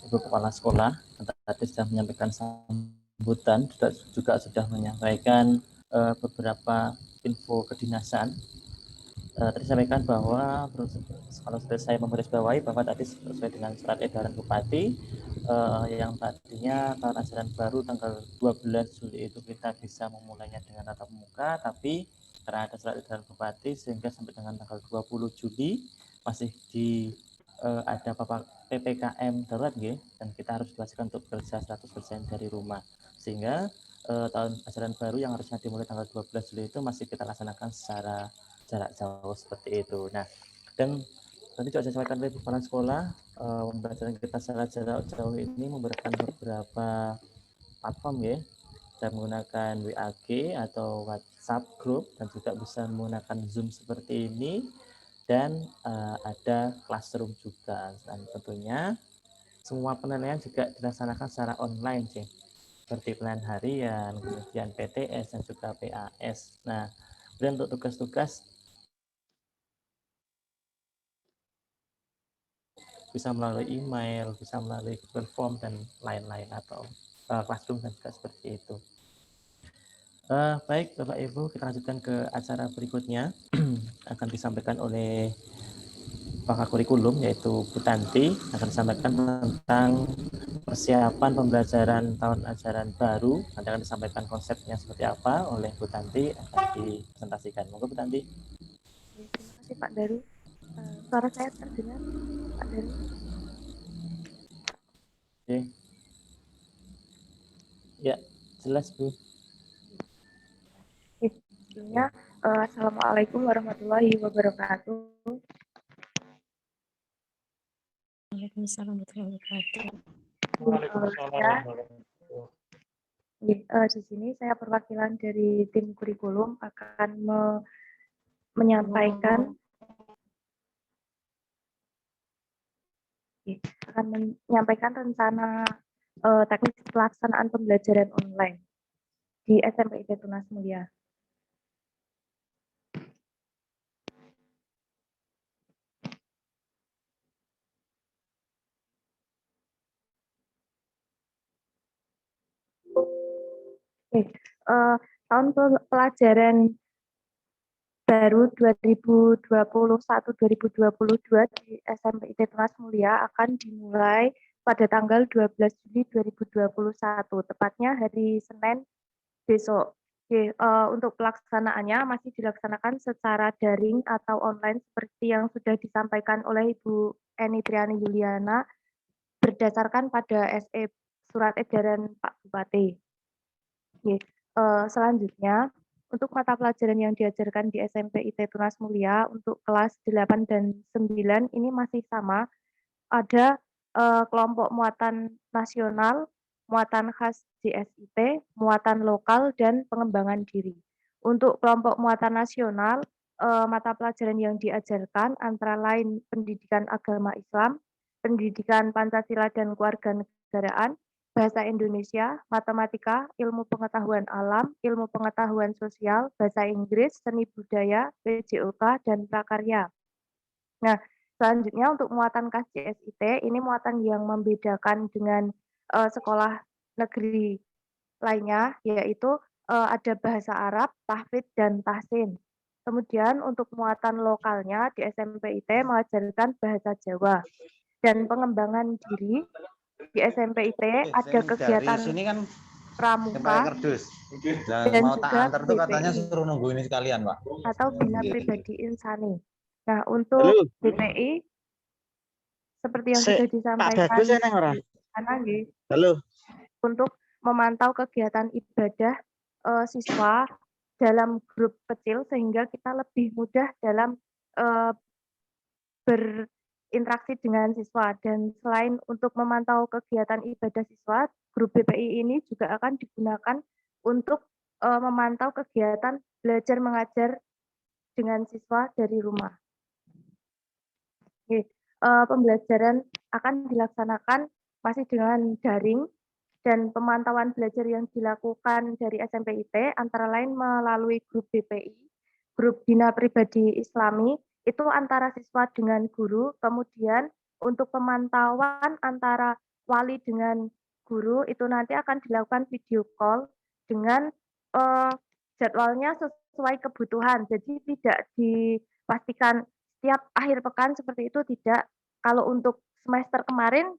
Ibu Kepala Sekolah yang tadi sudah menyampaikan sambutan, juga sudah menyampaikan beberapa info kedinasan. Tadi sampaikan bahwa kalau sudah saya menggarisbawahi bahwa tadi sesuai dengan surat edaran Bupati yang tadinya tahun ajaran baru tanggal 12 Juli itu kita bisa memulainya dengan tatap muka, tapi karena ada surat edaran Bupati sehingga sampai dengan tanggal 20 Juli masih ada PPKM darurat ya, dan kita harus diwajibkan untuk bekerja 100% dari rumah, sehingga tahun ajaran baru yang harusnya dimulai tanggal 12 Juli itu masih kita laksanakan secara jarak jauh seperti itu. Nah, dan tadi juga saya sampaikan oleh kepala sekolah, pembelajaran kita secara jarak jauh ini memberikan beberapa platform ya, bisa menggunakan WAG atau WhatsApp group, dan juga bisa menggunakan Zoom seperti ini, dan ada classroom juga. Dan tentunya semua penilaian juga dilaksanakan secara online sih, seperti penilaian harian, kemudian PTS dan juga PAS. Nah, kemudian untuk tugas-tugas bisa melalui email, bisa melalui Google Form dan lain-lain, atau classroom dan juga seperti itu. Baik Bapak Ibu, kita lanjutkan ke acara berikutnya. Akan disampaikan oleh pakar kurikulum yaitu Bu Tanti, akan disampaikan tentang persiapan pembelajaran tahun ajaran baru. Nanti akan disampaikan konsepnya seperti apa oleh Bu Tanti, akan dipresentasikan. Monggo Bu Tanti. Terima kasih Pak Daru. Suara saya terdengar Pak Daru? Oke. Ya, jelas Bu. Sebelumnya, Assalamualaikum warahmatullahi wabarakatuh. Waalaikumsalam warahmatullahi wabarakatuh. Waalaikumsalam warahmatullahi Di sini saya perwakilan dari tim kurikulum akan menyampaikan rencana teknis pelaksanaan pembelajaran online di SMP IP Tunas Mulia. Oke, tahun pelajaran baru 2021-2022 di SMP IT Tunas Mulia akan dimulai pada tanggal 12 Juli 2021, tepatnya hari Senin besok. Oke, untuk pelaksanaannya masih dilaksanakan secara daring atau online seperti yang sudah disampaikan oleh Ibu Eni Triani Yuliana berdasarkan pada SE Surat Edaran Pak Bupati. Oke, selanjutnya untuk mata pelajaran yang diajarkan di SMP IT Tunas Mulia untuk kelas 8 dan 9 ini masih sama, ada kelompok muatan nasional, muatan khas JSIT, muatan lokal, dan pengembangan diri. Untuk kelompok muatan nasional, mata pelajaran yang diajarkan antara lain pendidikan agama Islam, pendidikan Pancasila dan kewarganegaraan, bahasa Indonesia, matematika, ilmu pengetahuan alam, ilmu pengetahuan sosial, bahasa Inggris, seni budaya, PJOK, dan prakarya. Nah, selanjutnya untuk muatan khas JSIT, ini muatan yang membedakan dengan sekolah negeri lainnya, yaitu ada bahasa Arab, tahfidz, dan tahsin. Kemudian untuk muatan lokalnya di SMP IT mengajarkan bahasa Jawa. Dan pengembangan diri di SMP IT ada Dari kegiatan sini kan pramuka kardus. dan Mau tak juga antar tuh katanya BPI suruh nunggu ini sekalian, Pak. atau Bina Pribadi Insani. Nah, untuk BPI seperti yang sudah disampaikan di sana, untuk memantau kegiatan ibadah siswa dalam grup kecil sehingga kita lebih mudah dalam berinteraksi dengan siswa. Dan selain untuk memantau kegiatan ibadah siswa, grup BPI ini juga akan digunakan untuk memantau kegiatan belajar mengajar dengan siswa dari rumah. Oke, pembelajaran akan dilaksanakan masih dengan daring dan pemantauan belajar yang dilakukan dari SMP IT antara lain melalui grup BPI, grup Bina Pribadi Islami, itu antara siswa dengan guru, kemudian untuk pemantauan antara wali dengan guru itu nanti akan dilakukan video call dengan jadwalnya sesuai kebutuhan, jadi tidak dipastikan setiap akhir pekan seperti itu, tidak. Kalau untuk semester kemarin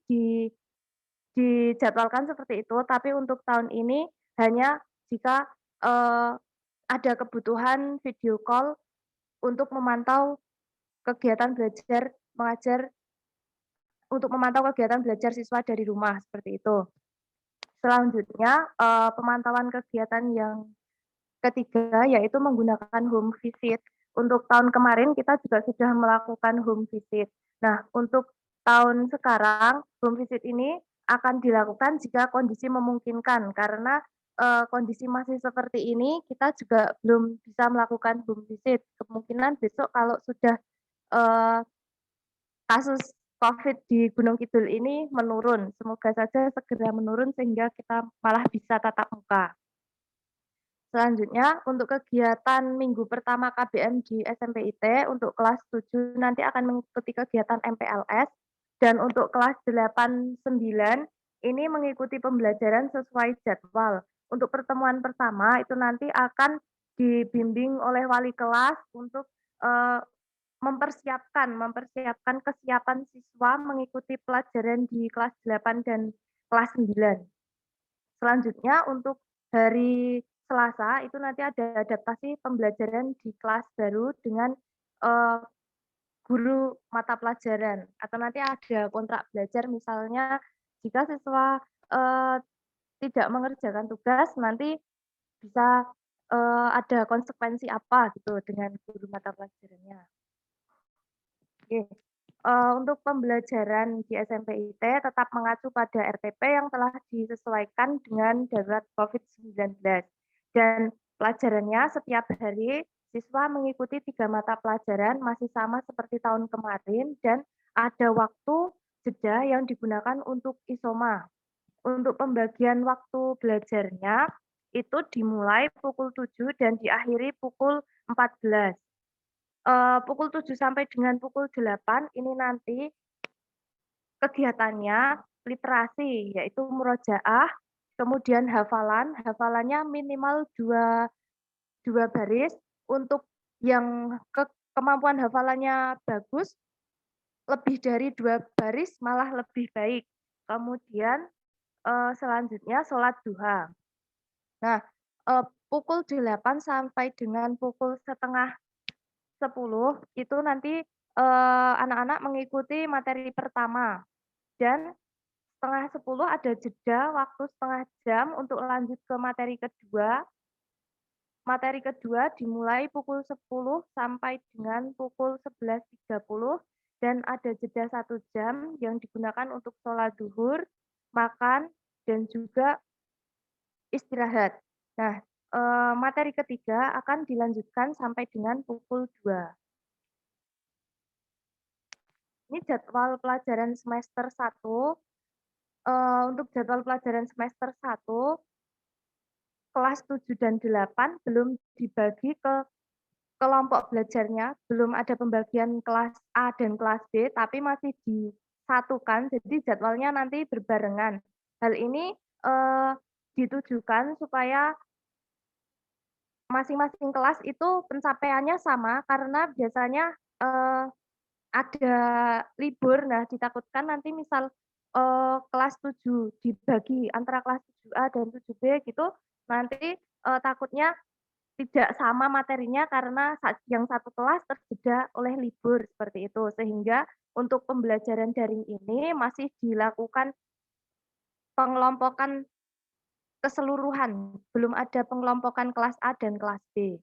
dijadwalkan seperti itu, tapi untuk tahun ini hanya jika ada kebutuhan video call untuk memantau kegiatan belajar mengajar, untuk memantau kegiatan belajar siswa dari rumah seperti itu. Selanjutnya pemantauan kegiatan yang ketiga yaitu menggunakan home visit. Untuk tahun kemarin kita juga sudah melakukan home visit. Nah, untuk tahun sekarang home visit ini akan dilakukan jika kondisi memungkinkan, karena kondisi masih seperti ini kita juga belum bisa melakukan home visit. Kemungkinan besok kalau sudah kasus COVID di Gunung Kidul ini menurun, semoga saja segera menurun sehingga kita malah bisa tatap muka. Selanjutnya, untuk kegiatan minggu pertama KBM di SMP IT, untuk kelas 7 nanti akan mengikuti kegiatan MPLS, dan untuk kelas 8, 9, ini mengikuti pembelajaran sesuai jadwal. Untuk pertemuan pertama, itu nanti akan dibimbing oleh wali kelas untuk mempersiapkan kesiapan siswa mengikuti pelajaran di kelas 8 dan kelas 9. Selanjutnya, untuk hari Selasa itu nanti ada adaptasi pembelajaran di kelas baru dengan guru mata pelajaran, atau nanti ada kontrak belajar, misalnya jika siswa tidak mengerjakan tugas nanti bisa ada konsekuensi apa gitu dengan guru mata pelajarannya. Oke. Untuk pembelajaran di SMP IT tetap mengacu pada RTP yang telah disesuaikan dengan darurat COVID-19. Dan pelajarannya setiap hari siswa mengikuti 3 mata pelajaran masih sama seperti tahun kemarin, dan ada waktu jeda yang digunakan untuk isoma. Untuk pembagian waktu belajarnya itu dimulai pukul 7 dan diakhiri pukul 14. Pukul 7 sampai dengan pukul 8 ini nanti kegiatannya literasi, yaitu murojaah, Kemudian hafalannya minimal dua baris. Untuk yang kemampuan hafalannya bagus, lebih dari 2 baris malah lebih baik. Kemudian selanjutnya sholat duha. Nah, pukul 8 sampai dengan pukul setengah 10 itu nanti anak-anak mengikuti materi pertama, dan setengah 10 ada jeda waktu setengah jam untuk lanjut ke materi kedua. Materi kedua dimulai pukul 10 sampai dengan pukul 11.30 dan ada jeda 1 jam yang digunakan untuk sholat duhur, makan, dan juga istirahat. Nah, materi ketiga akan dilanjutkan sampai dengan pukul 2. Ini jadwal pelajaran semester 1. Untuk jadwal pelajaran semester 1, kelas 7 dan 8 belum dibagi ke kelompok belajarnya, belum ada pembagian kelas A dan kelas B, tapi masih disatukan, jadi jadwalnya nanti berbarengan. Hal ini ditujukan supaya masing-masing kelas itu pencapaiannya sama, karena biasanya ada libur. Nah, ditakutkan nanti misal kelas 7 dibagi antara kelas 7A dan 7B gitu, nanti takutnya tidak sama materinya karena yang satu kelas terjeda oleh libur, seperti itu. Sehingga untuk pembelajaran daring ini masih dilakukan pengelompokan keseluruhan, belum ada pengelompokan kelas A dan kelas B.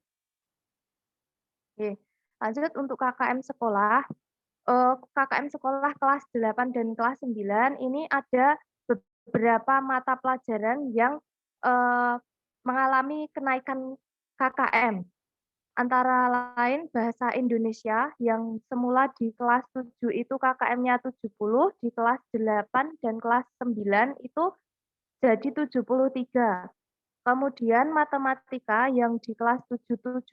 Oke, lanjut untuk KKM sekolah. KKM sekolah kelas 8 dan kelas 9 ini ada beberapa mata pelajaran yang mengalami kenaikan KKM. Antara lain bahasa Indonesia yang semula di kelas 7 itu KKM-nya 70, di kelas 8 dan kelas 9 itu jadi 73. Kemudian matematika yang di kelas 770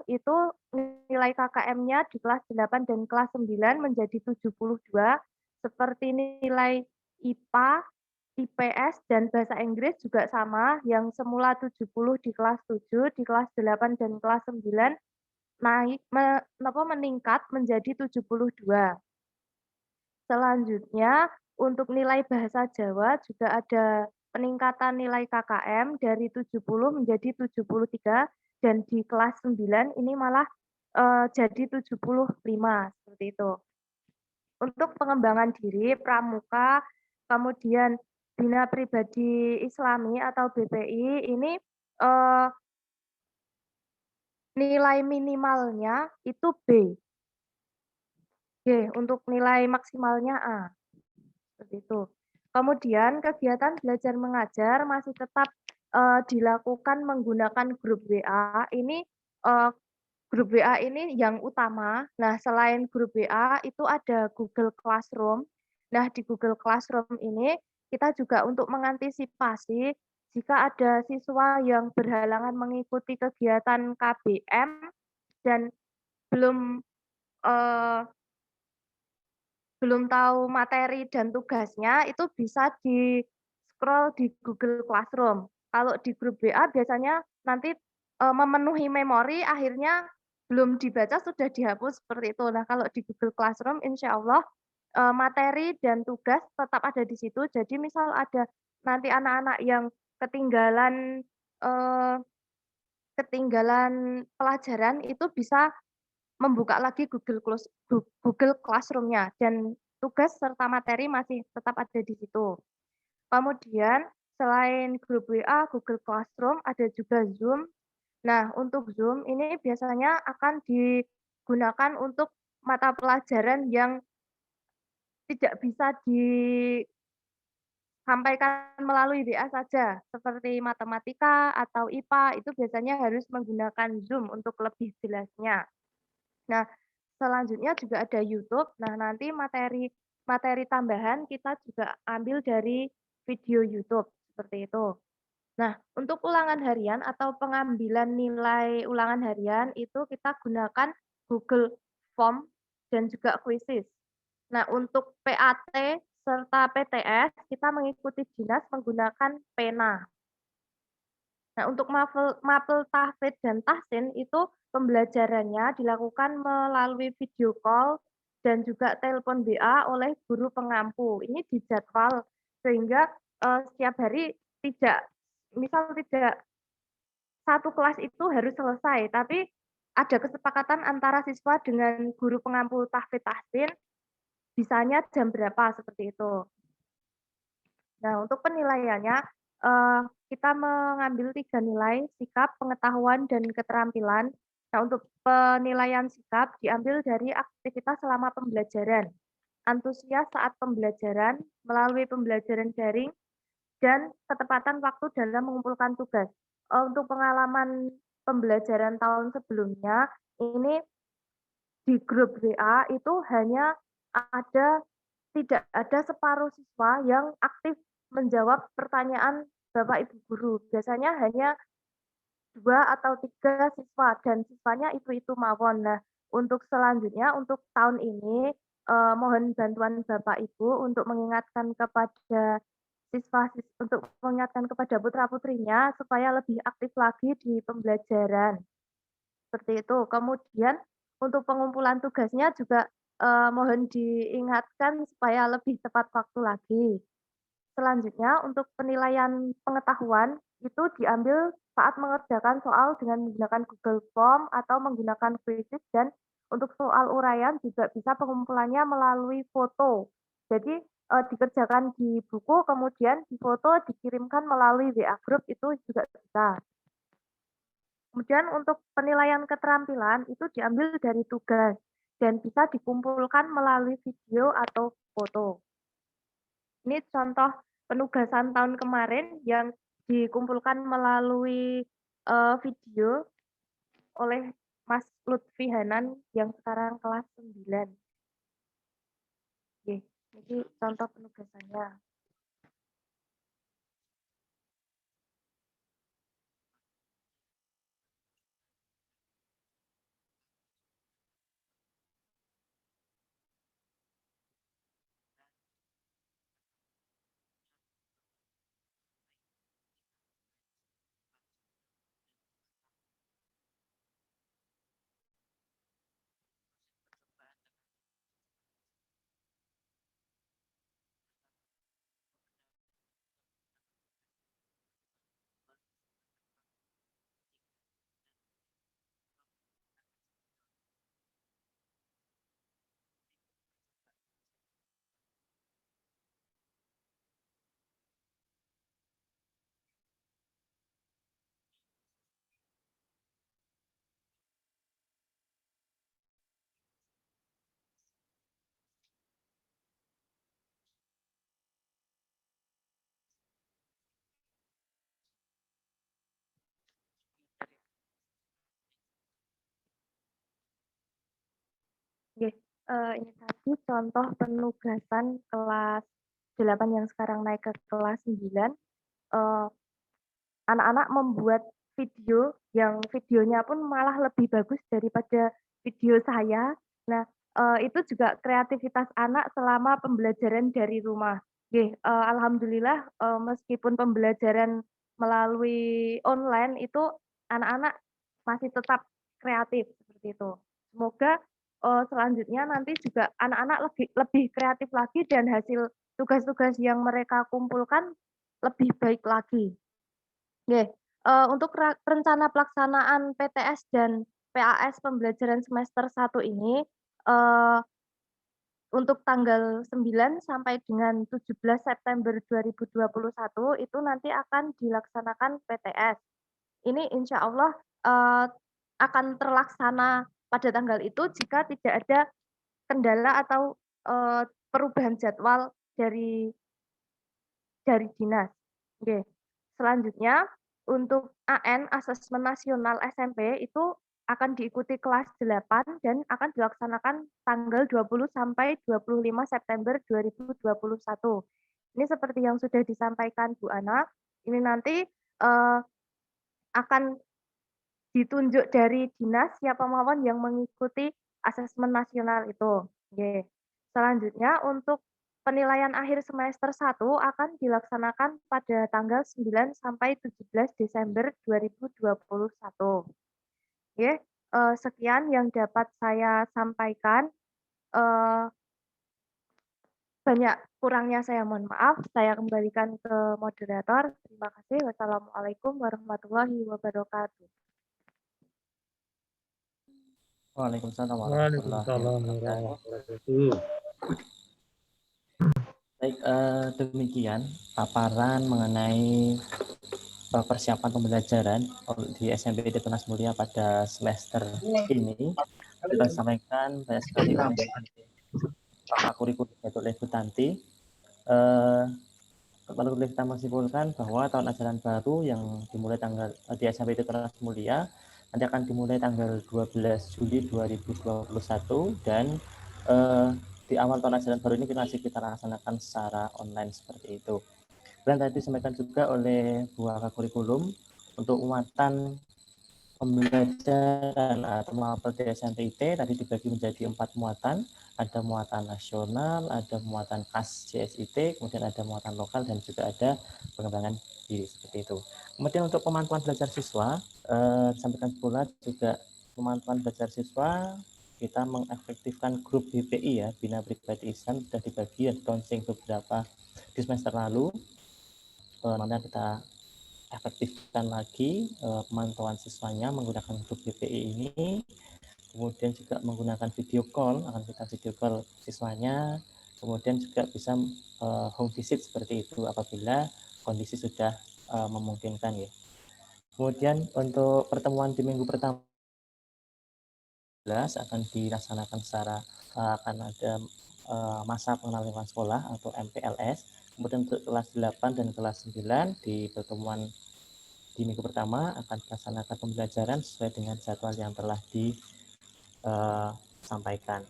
itu nilai KKM-nya di kelas 8 dan kelas 9 menjadi 72, seperti nilai IPA, IPS, dan bahasa Inggris juga sama, yang semula 70 di kelas 7, di kelas 8 dan kelas 9 meningkat menjadi 72. Selanjutnya, untuk nilai bahasa Jawa juga ada peningkatan nilai KKM dari 70 menjadi 73, dan di kelas 9 ini malah jadi 75, seperti itu. Untuk pengembangan diri, pramuka, kemudian Bina Pribadi Islami atau BPI ini nilai minimalnya itu B. Untuk nilai maksimalnya A. Seperti itu. Kemudian kegiatan belajar mengajar masih tetap dilakukan menggunakan grup WA. Ini grup WA ini yang utama. Nah, selain grup WA itu ada Google Classroom. Nah, di Google Classroom ini kita juga untuk mengantisipasi jika ada siswa yang berhalangan mengikuti kegiatan KBM dan belum tahu materi dan tugasnya, itu bisa di-scroll di Google Classroom. Kalau di grup WA biasanya nanti memenuhi memori, akhirnya belum dibaca sudah dihapus, seperti itu. Nah, kalau di Google Classroom insya Allah materi dan tugas tetap ada di situ. Jadi misal ada nanti anak-anak yang ketinggalan pelajaran, itu bisa membuka lagi Google Classroom-nya, dan tugas serta materi masih tetap ada di situ. Kemudian selain grup WA, Google Classroom, ada juga Zoom. Nah, untuk Zoom ini biasanya akan digunakan untuk mata pelajaran yang tidak bisa disampaikan melalui WA saja, seperti matematika atau IPA, itu biasanya harus menggunakan Zoom untuk lebih jelasnya. Nah, selanjutnya juga ada YouTube. Nah, nanti materi tambahan kita juga ambil dari video YouTube, seperti itu. Nah, untuk ulangan harian atau pengambilan nilai ulangan harian itu kita gunakan Google Form dan juga Quizzes. Nah, untuk PAT peserta PTS, kita mengikuti dinas menggunakan pena. Nah, untuk mapel tahfidz dan tahsin itu pembelajarannya dilakukan melalui video call dan juga telepon BA oleh guru pengampu. Ini dijadwal sehingga setiap hari tidak satu kelas itu harus selesai, tapi ada kesepakatan antara siswa dengan guru pengampu tahfidz tahsin, bisanya jam berapa seperti itu. Nah, untuk penilaiannya, kita mengambil 3 nilai, sikap, pengetahuan, dan keterampilan. Nah, untuk penilaian sikap diambil dari aktivitas selama pembelajaran, antusias saat pembelajaran, melalui pembelajaran daring, dan ketepatan waktu dalam mengumpulkan tugas. Untuk pengalaman pembelajaran tahun sebelumnya, ini di grup WA itu hanya tidak ada separuh siswa yang aktif menjawab pertanyaan Bapak Ibu guru. Biasanya hanya 2 atau 3 siswa dan siswanya itu mawon. Nah, untuk selanjutnya untuk tahun ini mohon bantuan Bapak Ibu untuk mengingatkan kepada putra-putrinya supaya lebih aktif lagi di pembelajaran. Seperti itu. Kemudian untuk pengumpulan tugasnya juga mohon diingatkan supaya lebih tepat waktu lagi. Selanjutnya, untuk penilaian pengetahuan itu diambil saat mengerjakan soal dengan menggunakan Google Form atau menggunakan Quizzes, dan untuk soal uraian juga bisa pengumpulannya melalui foto. Jadi dikerjakan di buku, kemudian difoto, dikirimkan melalui WA Group, itu juga bisa. Kemudian untuk penilaian keterampilan itu diambil dari tugas dan bisa dikumpulkan melalui video atau foto. Ini contoh penugasan tahun kemarin yang dikumpulkan melalui video oleh Mas Lutfi Hanan yang sekarang kelas 9. Oke, ini contoh penugasannya. Oke, ini tadi contoh penugasan kelas 8 yang sekarang naik ke kelas 9. Anak-anak membuat video yang videonya pun malah lebih bagus daripada video saya. Nah, itu juga kreativitas anak selama pembelajaran dari rumah. Alhamdulillah meskipun pembelajaran melalui online itu anak-anak masih tetap kreatif seperti itu. Semoga selanjutnya nanti juga anak-anak lebih kreatif lagi dan hasil tugas-tugas yang mereka kumpulkan lebih baik lagi. Untuk rencana pelaksanaan PTS dan PAS pembelajaran semester 1 ini, untuk tanggal 9 sampai dengan 17 September 2021 itu nanti akan dilaksanakan PTS. Ini insya Allah akan terlaksana pada tanggal itu jika tidak ada kendala atau perubahan jadwal dari dinas. Selanjutnya untuk AN Asesmen Nasional SMP itu akan diikuti kelas 8 dan akan dilaksanakan tanggal 20 sampai 25 September 2021. Ini seperti yang sudah disampaikan Bu Ana, ini nanti akan ditunjuk dari dinas siapa mawon yang mengikuti asesmen nasional itu. Selanjutnya untuk Penilaian akhir semester 1 akan dilaksanakan pada tanggal 9 sampai 17 Desember 2021. Oke, sekian yang dapat saya sampaikan. Eh, Banyak kurangnya saya mohon maaf. Saya kembalikan ke moderator. Terima kasih. Wassalamualaikum warahmatullahi wabarakatuh. Waalaikumsalam warahmatullahi Waalaikumsalam wabarakatuh. warahmatullahi wabarakatuh. Baik, demikian paparan mengenai persiapan pembelajaran di SMP Tunas Mulia pada semester ini. Kita sampaikan banyak sekali oleh Bapak Kurikulum yaitu oleh Bu Tanti. Perlu kita menyimpulkan bahwa tahun ajaran baru yang dimulai tanggal di SMP Tunas Mulia nanti akan dimulai tanggal 12 Juli 2021 dan di awal tahun ajaran baru ini kita laksanakan secara online seperti itu. Dan tadi disampaikan juga oleh Bu Kakak Kurikulum untuk muatan pembelajaran atau mapel di SNTIT tadi dibagi menjadi 4 muatan. Ada muatan nasional, ada muatan khas CSIT, kemudian ada muatan lokal dan juga ada pengembangan diri seperti itu. Kemudian untuk pemantauan belajar siswa, disampaikan pula juga pemantauan belajar siswa kita mengefektifkan grup BPI ya, Bina Pribadi Islam sudah dibagi dan launching beberapa di semester lalu. Nanti kita efektifkan lagi pemantauan siswanya menggunakan grup BPI ini. Kemudian juga menggunakan video call, akan kita video call siswanya, kemudian juga bisa home visit seperti itu apabila kondisi sudah memungkinkan ya. Kemudian untuk pertemuan di minggu pertama akan dilaksanakan secara akan ada masa pengenalan lingkungan sekolah atau MPLS. Kemudian untuk kelas 8 dan kelas 9 di pertemuan di minggu pertama akan dilaksanakan pembelajaran sesuai dengan jadwal yang telah disampaikan.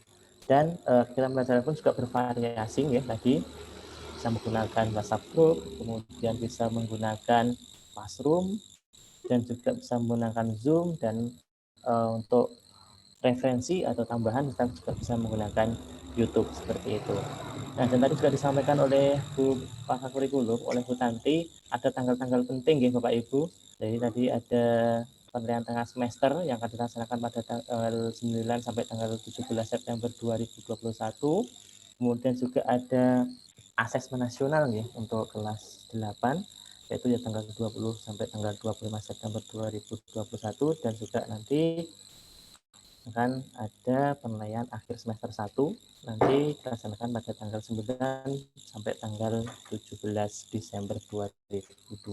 Dan kegiatan pembelajaran pun juga bervariasi ya tadi, bisa menggunakan WhatsApp group, kemudian bisa menggunakan Classroom, dan juga bisa menggunakan Zoom, dan untuk referensi atau tambahan kita juga bisa menggunakan YouTube seperti itu. Nah, dan tadi sudah disampaikan oleh Bu Pakar Kurikulum, oleh Bu Tanti, ada tanggal-tanggal penting ya Bapak Ibu. Jadi tadi ada penilaian tengah semester yang akan dilaksanakan pada tanggal 9 sampai tanggal 17 September 2021. Kemudian juga ada asesmen nasional ya untuk kelas 8 yaitu ya tanggal 20 sampai tanggal 25 September 2021 dan juga nanti akan ada penilaian akhir semester 1 nanti dilaksanakan pada tanggal 9 sampai tanggal 17 Desember 2021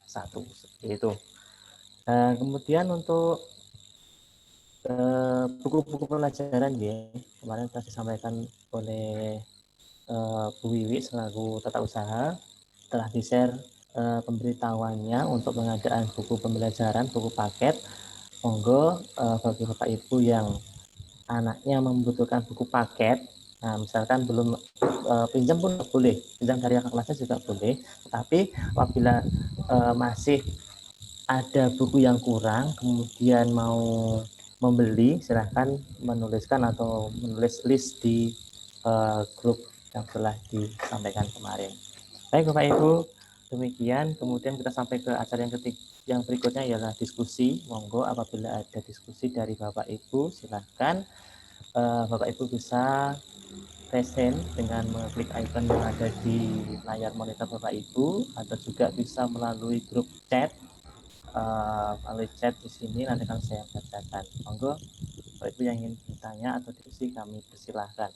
seperti itu. Kemudian untuk buku-buku pelajaran ya kemarin telah disampaikan oleh Bu Wiwi selaku tata usaha telah di-share pemberitahuannya untuk pengadaan buku pembelajaran, buku paket. Monggo bagi Bapak Ibu yang anaknya membutuhkan buku paket, nah misalkan belum pinjam pun boleh, pinjam dari kakak kelasnya juga boleh, tapi apabila masih ada buku yang kurang, kemudian mau membeli, silahkan menuliskan atau menulis list di grup yang telah disampaikan kemarin. Baik Bapak Ibu, demikian. Kemudian kita sampai ke acara yang berikutnya ialah diskusi. Monggo apabila ada diskusi dari Bapak Ibu, silahkan Bapak Ibu bisa present dengan mengklik icon yang ada di layar monitor Bapak Ibu, atau juga bisa melalui grup chat. Melalui chat di sini nanti akan saya bacakan. Monggo Bapak Ibu yang ingin bertanya atau diskusi kami persilahkan.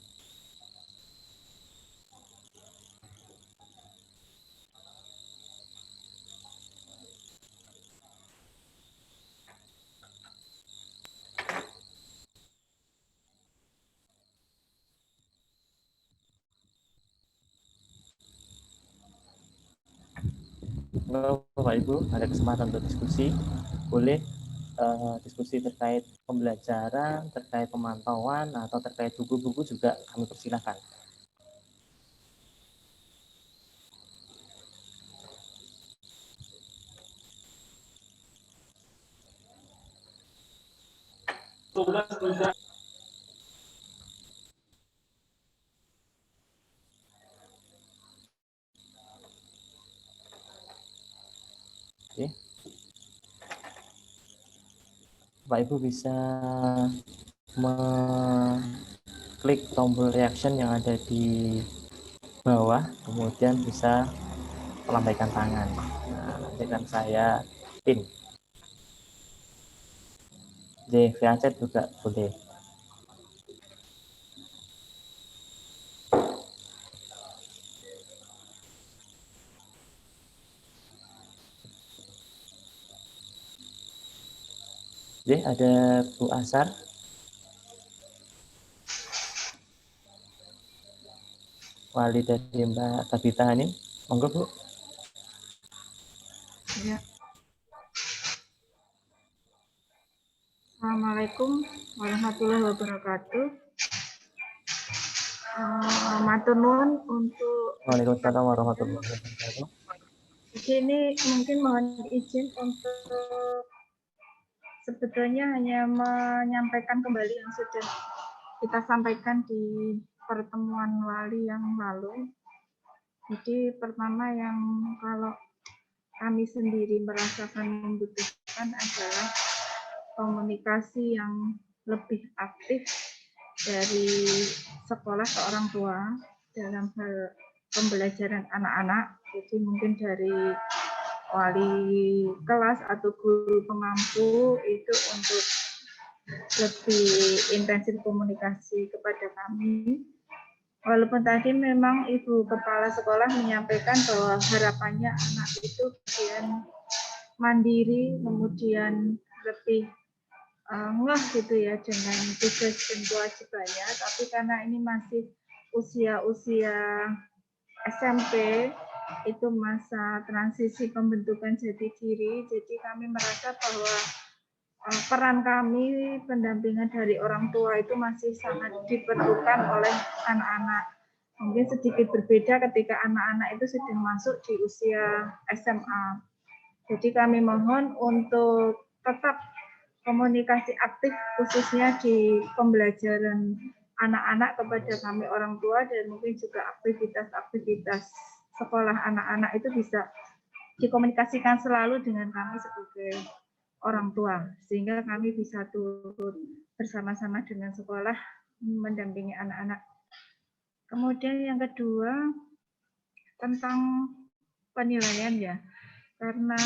Bapak Ibu ada kesempatan untuk diskusi, boleh diskusi terkait pembelajaran, terkait pemantauan, atau terkait buku-buku juga kami persilahkan. Bapak Ibu bisa mengklik tombol reaction yang ada di bawah, kemudian bisa melambaikan tangan. Nah, nanti kan saya pin. Di via chat juga boleh. Oke, ada Bu Asar. Wali dari Mbak Tabita Hanin. Monggo, Bu. Ya. Assalamualaikum warahmatullahi wabarakatuh. Matur nuwun untuk Waalaikumsalam warahmatullahi wabarakatuh. di sini mungkin mohon izin untuk sebetulnya hanya menyampaikan kembali yang sudah kita sampaikan di pertemuan wali yang lalu. Jadi pertama yang kalau kami sendiri merasakan membutuhkan adalah komunikasi yang lebih aktif dari sekolah ke orang tua dalam hal pembelajaran anak-anak. Jadi mungkin dari wali kelas atau guru pemampu itu untuk lebih intensif komunikasi kepada kami. Walaupun tadi memang Ibu Kepala Sekolah menyampaikan bahwa harapannya anak itu kemudian mandiri, kemudian lebih ngeh gitu ya dengan tugas dan kewajibannya, tapi karena ini masih usia-usia SMP, itu masa transisi pembentukan jati diri, jadi kami merasa bahwa peran kami pendampingan dari orang tua itu masih sangat diperlukan oleh anak-anak. Mungkin sedikit berbeda ketika anak-anak itu sudah masuk di usia SMA. Jadi kami mohon untuk tetap komunikasi aktif khususnya di pembelajaran anak-anak kepada kami orang tua, dan mungkin juga aktivitas-aktivitas sekolah anak-anak itu bisa dikomunikasikan selalu dengan kami sebagai orang tua, sehingga kami bisa turut bersama-sama dengan sekolah mendampingi anak-anak. Kemudian yang kedua tentang penilaian ya, karena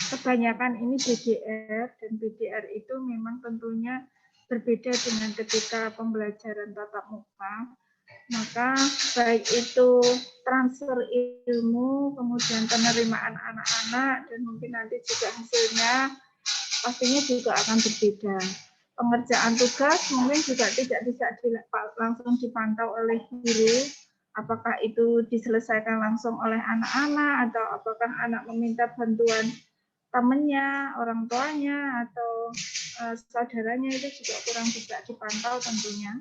kebanyakan ini BDR, dan BDR itu memang tentunya berbeda dengan ketika pembelajaran tatap muka, maka baik itu transfer ilmu, kemudian penerimaan anak-anak, dan mungkin nanti juga hasilnya pastinya juga akan berbeda. Pengerjaan tugas mungkin juga tidak bisa langsung dipantau oleh guru, apakah itu diselesaikan langsung oleh anak-anak, atau apakah anak meminta bantuan temannya, orang tuanya, atau saudaranya, itu juga kurang bisa dipantau tentunya.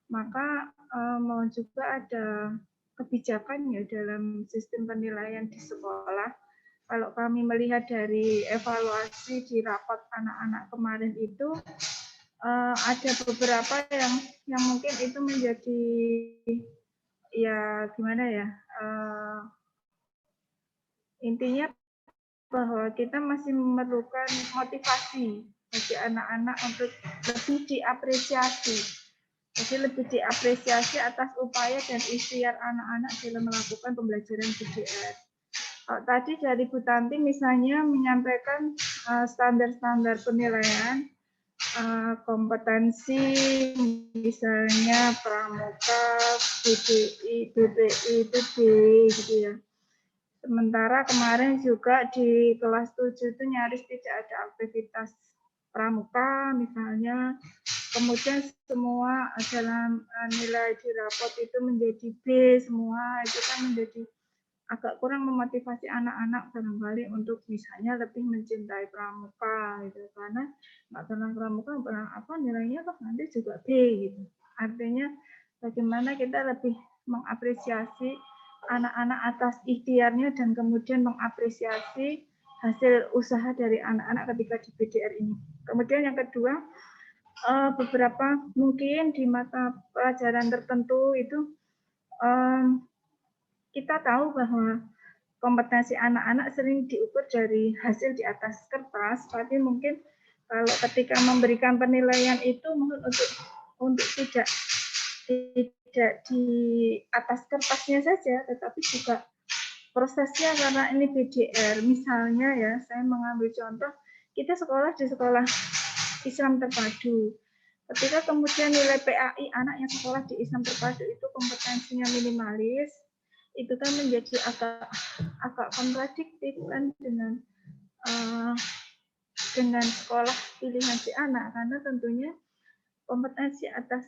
Maka mau juga ada kebijakan ya dalam sistem penilaian di sekolah. Kalau kami melihat dari evaluasi di rapat anak-anak kemarin itu, ada beberapa yang mungkin itu menjadi ya gimana ya, intinya bahwa kita masih memerlukan motivasi bagi anak-anak untuk lebih diapresiasi. Jadi lebih diapresiasi atas upaya dan ikhtiar anak-anak dalam melakukan pembelajaran BDR. Tadi dari Bu Tanti misalnya menyampaikan standar-standar penilaian kompetensi, misalnya pramuka, BPI, itu B gitu ya. Sementara kemarin juga di kelas 7 itu nyaris tidak ada aktivitas pramuka misalnya. Kemudian semua dalam nilai di rapot itu menjadi B semua, itu kan menjadi agak kurang memotivasi anak-anak barangkali untuk misalnya lebih mencintai pramuka gitu, karena nggak pernah pramuka pernah apa nilainya kok nanti juga B gitu. Artinya bagaimana kita lebih mengapresiasi anak-anak atas ikhtiarnya dan kemudian mengapresiasi hasil usaha dari anak-anak ketika di BDR ini. Kemudian yang kedua, beberapa mungkin di mata pelajaran tertentu itu kita tahu bahwa kompetensi anak-anak sering diukur dari hasil di atas kertas, tapi mungkin Kalau ketika memberikan penilaian itu mohon untuk tidak di atas kertasnya saja, tetapi juga prosesnya, karena ini PDR. Misalnya ya, saya mengambil contoh, kita sekolah di sekolah Islam terpadu. Ketika kemudian nilai PAI anak yang sekolah di Islam terpadu itu kompetensinya minimalis, itu kan menjadi agak kontradiktif kan dengan sekolah pilihan si anak, karena tentunya kompetensi atas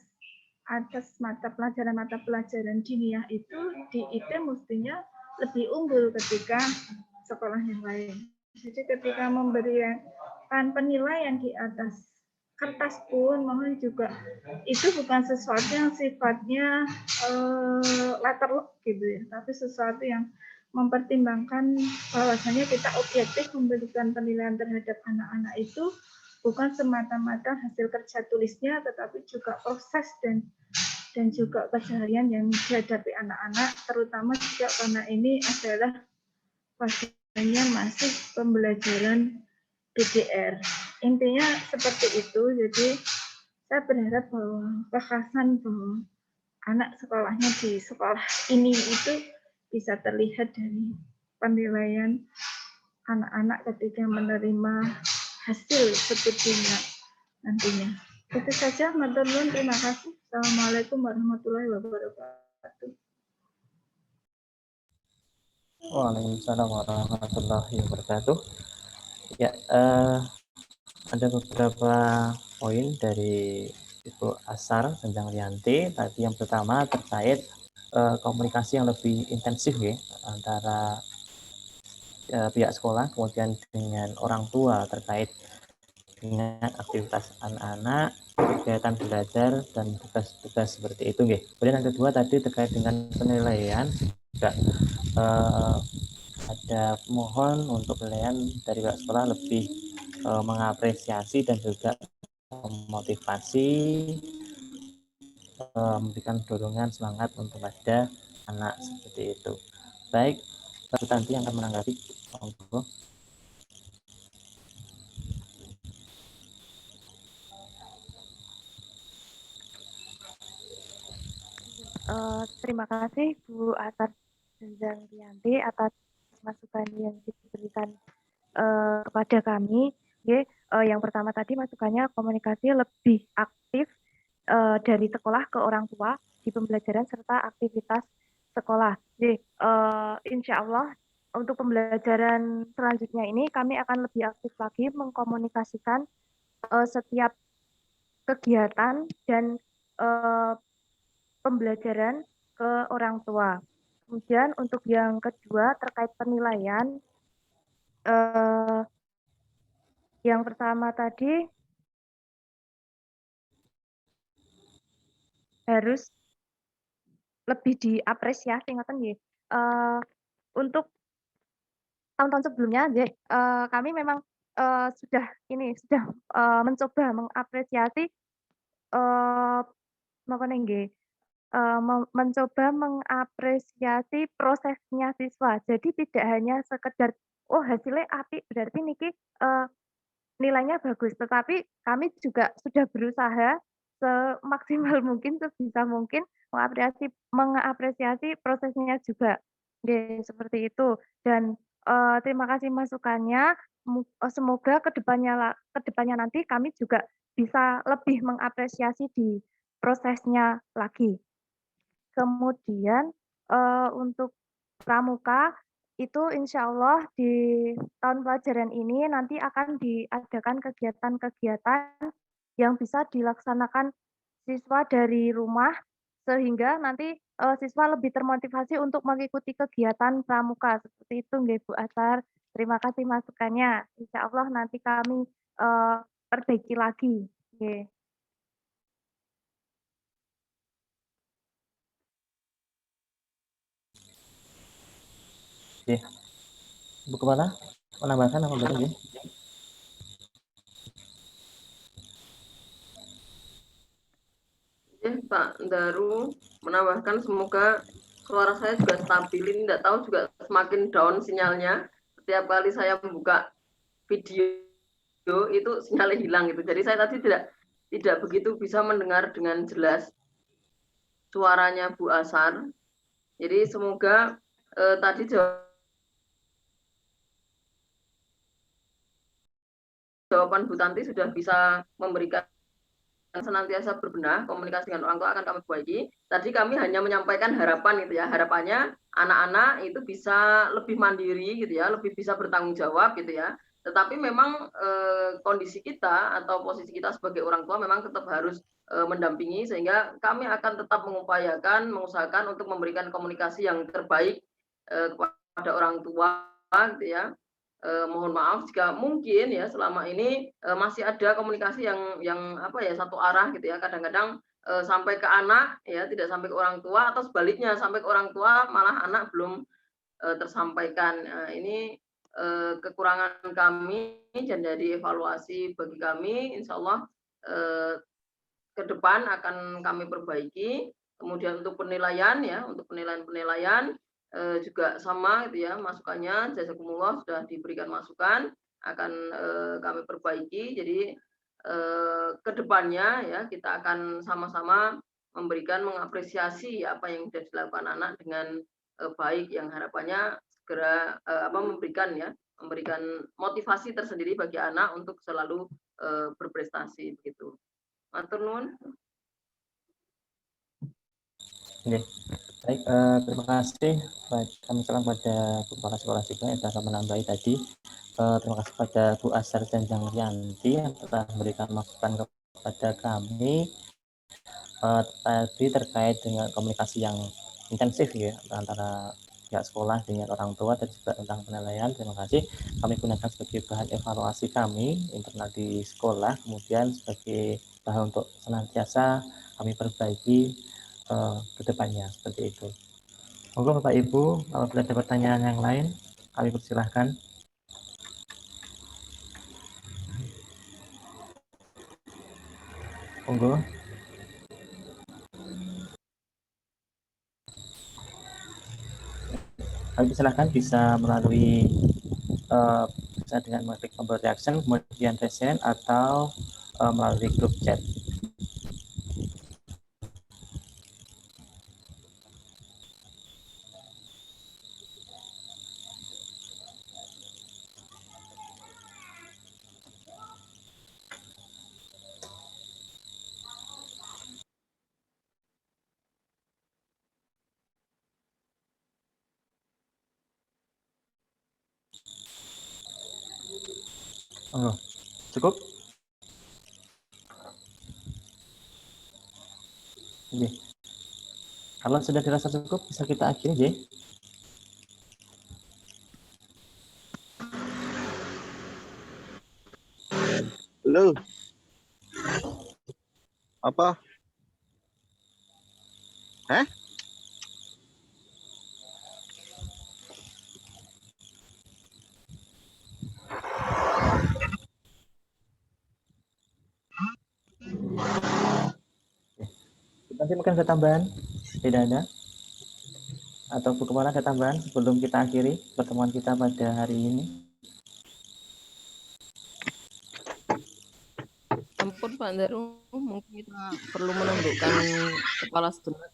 mata pelajaran diniyah itu di IT mestinya lebih unggul ketika sekolah yang lain. Jadi ketika memberikan penilaian di atas kertas pun mohon juga itu bukan sesuatu yang sifatnya letterlock gitu ya, tapi sesuatu yang mempertimbangkan bahwasanya kita objektif memberikan penilaian terhadap anak-anak itu bukan semata-mata hasil kerja tulisnya, tetapi juga proses dan juga keseharian yang dihadapi anak-anak, terutama juga karena ini adalah fasenya masih pembelajaran PDR. Intinya seperti itu. Jadi saya berharap bahwa kekhasan bahwa anak sekolahnya di sekolah ini itu bisa terlihat dari penilaian anak-anak ketika menerima hasil sepertinya nantinya. Itu saja, matur nuwun, terima kasih. Assalamualaikum warahmatullahi wabarakatuh. Waalaikumsalam warahmatullahi wabarakatuh. Ya, ada beberapa poin dari Ibu Asar Senjang Rianti. Tadi yang pertama terkait komunikasi yang lebih intensif ya antara pihak sekolah kemudian dengan orang tua terkait dengan aktivitas anak-anak, kegiatan belajar dan tugas-tugas seperti itu ya. Kemudian yang kedua tadi terkait dengan penilaian juga ada mohon untuk penilaian dari pihak sekolah lebih mengapresiasi dan juga memotivasi, memberikan dorongan semangat untuk pada anak seperti itu. Baik, Bu Tanti yang akan menanggapi. Terima kasih Bu Asar Senjang Rianti atas masukan yang diberikan kepada kami. Yang pertama tadi masukannya komunikasi lebih aktif dari sekolah ke orang tua di pembelajaran serta aktivitas sekolah. Insya Allah untuk pembelajaran selanjutnya ini kami akan lebih aktif lagi mengkomunikasikan setiap kegiatan dan pembelajaran ke orang tua. Kemudian untuk yang kedua terkait penilaian, yang pertama tadi harus lebih diapresiasi, ngoten nggih. Untuk tahun-tahun sebelumnya, kami memang sudah mencoba mengapresiasi mencoba mengapresiasi prosesnya siswa. Jadi tidak hanya sekedar oh hasilnya apik berarti niki nilainya bagus, tetapi kami juga sudah berusaha semaksimal mungkin, sebisa mungkin mengapresiasi prosesnya juga. Seperti itu. Dan terima kasih masukannya. Semoga kedepannya nanti kami juga bisa lebih mengapresiasi di prosesnya lagi. Kemudian untuk pramuka itu insya Allah di tahun pelajaran ini nanti akan diadakan kegiatan-kegiatan yang bisa dilaksanakan siswa dari rumah sehingga nanti siswa lebih termotivasi untuk mengikuti kegiatan pramuka seperti itu nggih Bu Asar. Terima kasih masukannya. Insya Allah nanti kami perbaiki lagi. Nggih. Oke. Bu Kepala, menambahkan apa betul ya? Pak Daru menambahkan semoga suara saya juga stabil. Ini tidak tahu juga semakin down sinyalnya. Setiap kali saya membuka video itu sinyalnya hilang gitu. Jadi saya tadi tidak begitu bisa mendengar dengan jelas suaranya Bu Asar. Jadi semoga tadi jawaban Bu Tanti sudah bisa memberikan senantiasa berbenah, komunikasi dengan orang tua akan kami perbaiki. Tadi kami hanya menyampaikan harapan gitu ya, harapannya anak-anak itu bisa lebih mandiri gitu ya, lebih bisa bertanggung jawab gitu ya. Tetapi memang kondisi kita atau posisi kita sebagai orang tua memang tetap harus mendampingi, sehingga kami akan tetap mengusahakan untuk memberikan komunikasi yang terbaik kepada orang tua gitu ya. Mohon maaf jika mungkin ya selama ini masih ada komunikasi yang apa ya, satu arah gitu ya. Kadang-kadang sampai ke anak ya, tidak sampai ke orang tua, atau sebaliknya sampai ke orang tua malah anak belum tersampaikan. Ini kekurangan kami dan jadi evaluasi bagi kami. Insya Allah ke depan akan kami perbaiki. Kemudian untuk penilaian ya, untuk penilaian juga sama gitu ya, masukannya jazakumullah sudah diberikan masukan, akan kami perbaiki. Jadi ke depannya ya kita akan sama-sama mengapresiasi apa yang sudah dilakukan anak dengan baik, yang harapannya segera memberikan motivasi tersendiri bagi anak untuk selalu berprestasi begitu. Matur nuwun. Baik, terima kasih. Kami salam pada Kepala Sekolah juga yang telah menambahi tadi. Terima kasih pada Bu Asar dan Jang Rianti yang telah memberikan masukan kepada kami tadi terkait dengan komunikasi yang intensif ya antara pihak sekolah dengan orang tua dan juga tentang penilaian. Terima kasih. Kami gunakan sebagai bahan evaluasi kami internal di sekolah, kemudian sebagai bahan untuk senantiasa kami perbaiki ke depannya, seperti itu. Monggo Bapak Ibu, kalau ada pertanyaan yang lain, kami persilahkan. Monggo. Kami persilahkan bisa melalui bisa dengan mengklik tombol reaction, kemudian present, atau melalui grup chat. Oh, cukup? Oke. Kalau sudah dirasa cukup, bisa kita akhiri, J. Halo. Apa? Hah? Nanti mungkin ada tambahan? Tidak ada? Atau Bu Kepala ada tambahan sebelum kita akhiri pertemuan kita pada hari ini? Ampun Pak Daru, mungkin kita perlu menundukkan kepala sejenak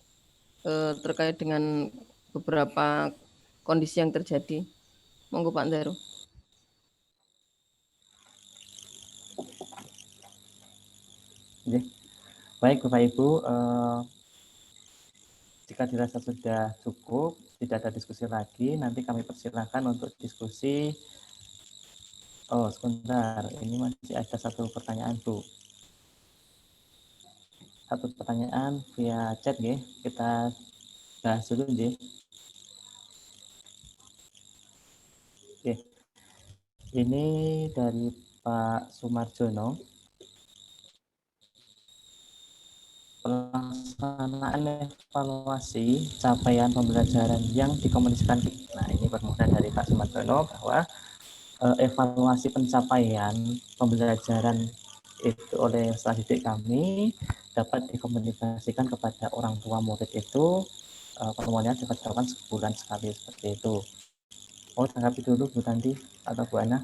terkait dengan beberapa kondisi yang terjadi. Monggo Pak Daru. Baik Bapak Ibu, jika dirasa sudah cukup, tidak ada diskusi lagi, nanti kami persilahkan untuk diskusi. Oh, sebentar, ini masih ada satu pertanyaan, Bu. Satu pertanyaan via chat, ya. Kita bahas dulu, ya. Oke. Ini dari Pak Sumarjono. Pelaksanaan evaluasi capaian pembelajaran yang dikomunikasikan. Nah, ini permohonan dari Pak Sumarjono bahwa evaluasi pencapaian pembelajaran itu oleh peserta didik kami dapat dikomunikasikan kepada orang tua murid itu, pertemuannya dapat dilakukan sebulan sekali, seperti itu. Mau tanggapi dulu Bu Tanti atau Bu Ana?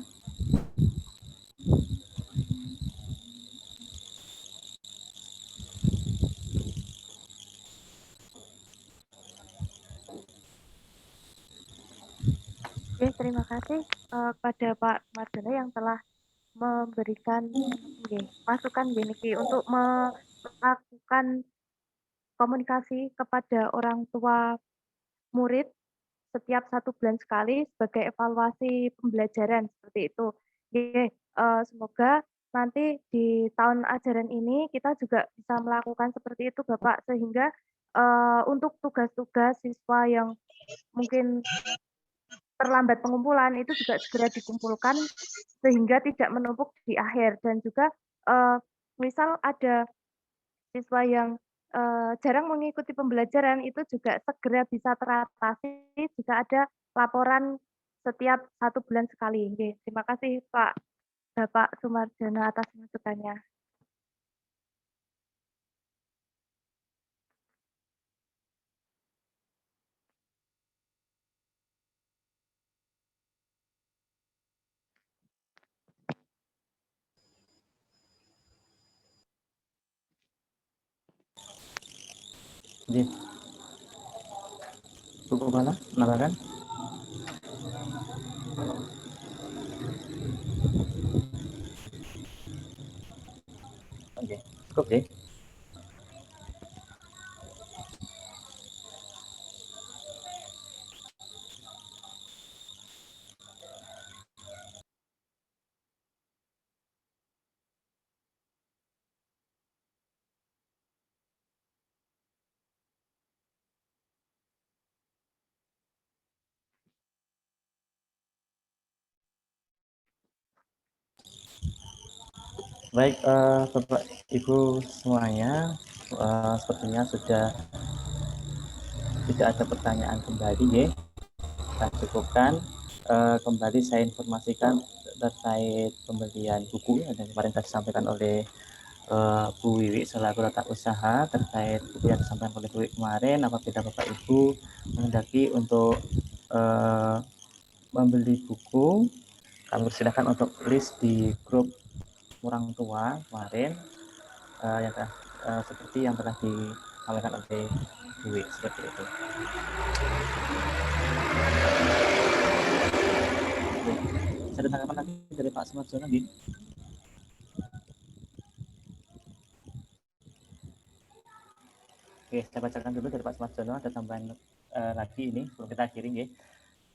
terima kasih kepada Pak Mardono yang telah memberikan masukan gini untuk melakukan komunikasi kepada orang tua murid setiap 1 bulan sekali sebagai evaluasi pembelajaran seperti itu. Semoga nanti di tahun ajaran ini kita juga bisa melakukan seperti itu Bapak, sehingga untuk tugas-tugas siswa yang mungkin terlambat pengumpulan itu juga segera dikumpulkan sehingga tidak menumpuk di akhir, dan juga misal ada siswa yang jarang mengikuti pembelajaran itu juga segera bisa teratasi jika ada laporan setiap 1 bulan sekali. Terima kasih Bapak Sumarjono atas masukannya. Jadi, cukup mana? Menambahkan? Oke, cukup deh. Baik, Bapak Ibu semuanya, sepertinya sudah tidak ada pertanyaan kembali ya. Kita cukupkan. Kembali saya informasikan terkait pembelian buku yang kemarin tadi disampaikan oleh Bu Wiwi selaku tata usaha terkait buku yang disampaikan oleh Bu Wiwi kemarin. Apabila Bapak Ibu menghendaki untuk membeli buku, kami persilakan untuk list di grup orang tua kemarin yang seperti yang telah disampaikan oleh Bu Wiwi seperti itu. Ada tanggapan lagi dari Pak Sumarjono lagi? Oke, saya bacakan dulu dari Pak Sumarjono, ada tambahan lagi ini, belum kita akhiri ya.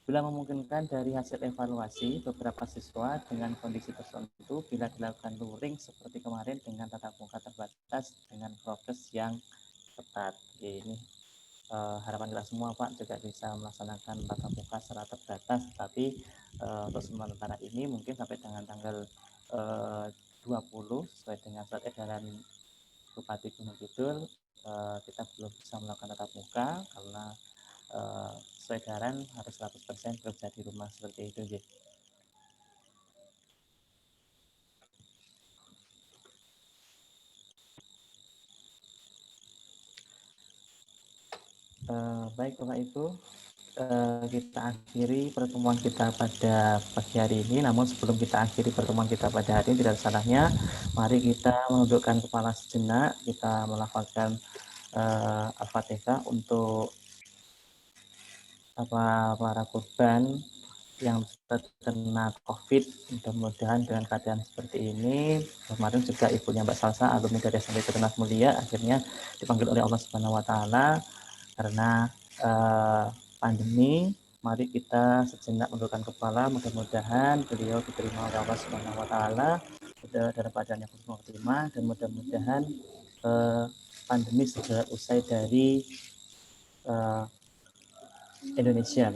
Bila memungkinkan dari hasil evaluasi beberapa siswa dengan kondisi tertentu, bila dilakukan luring seperti kemarin dengan tatap muka terbatas dengan prokes yang ketat. Ini harapan kita semua Pak juga bisa melaksanakan tatap muka secara terbatas, tapi untuk sementara ini mungkin sampai dengan tanggal 20 sesuai dengan surat edaran Bupati Gunung Kidul, kita belum bisa melakukan tatap muka karena sesuai edaran harus 100% kerja di rumah seperti itu. Gitu. Baik Bapak Ibu, kita akhiri pertemuan kita pada pagi hari ini. Namun sebelum kita akhiri pertemuan kita pada hari ini, tidak salahnya mari kita menundukkan kepala sejenak, kita melafalkan Al-Fatihah untuk para korban yang terkena COVID. Mudah-mudahan dengan keadaan seperti ini, kemarin juga ibunya Mbak Salsa, alumni dari SMP Peternak Mulia, akhirnya dipanggil oleh Allah Subhanahu Wa Taala karena pandemi. Mari kita sejenak menundukkan kepala, mudah-mudahan beliau diterima oleh Allah Subhanahu Wa Taala dalam keadaan yang husnul khotimah, dan mudah-mudahan pandemi segera usai dari Indonesia,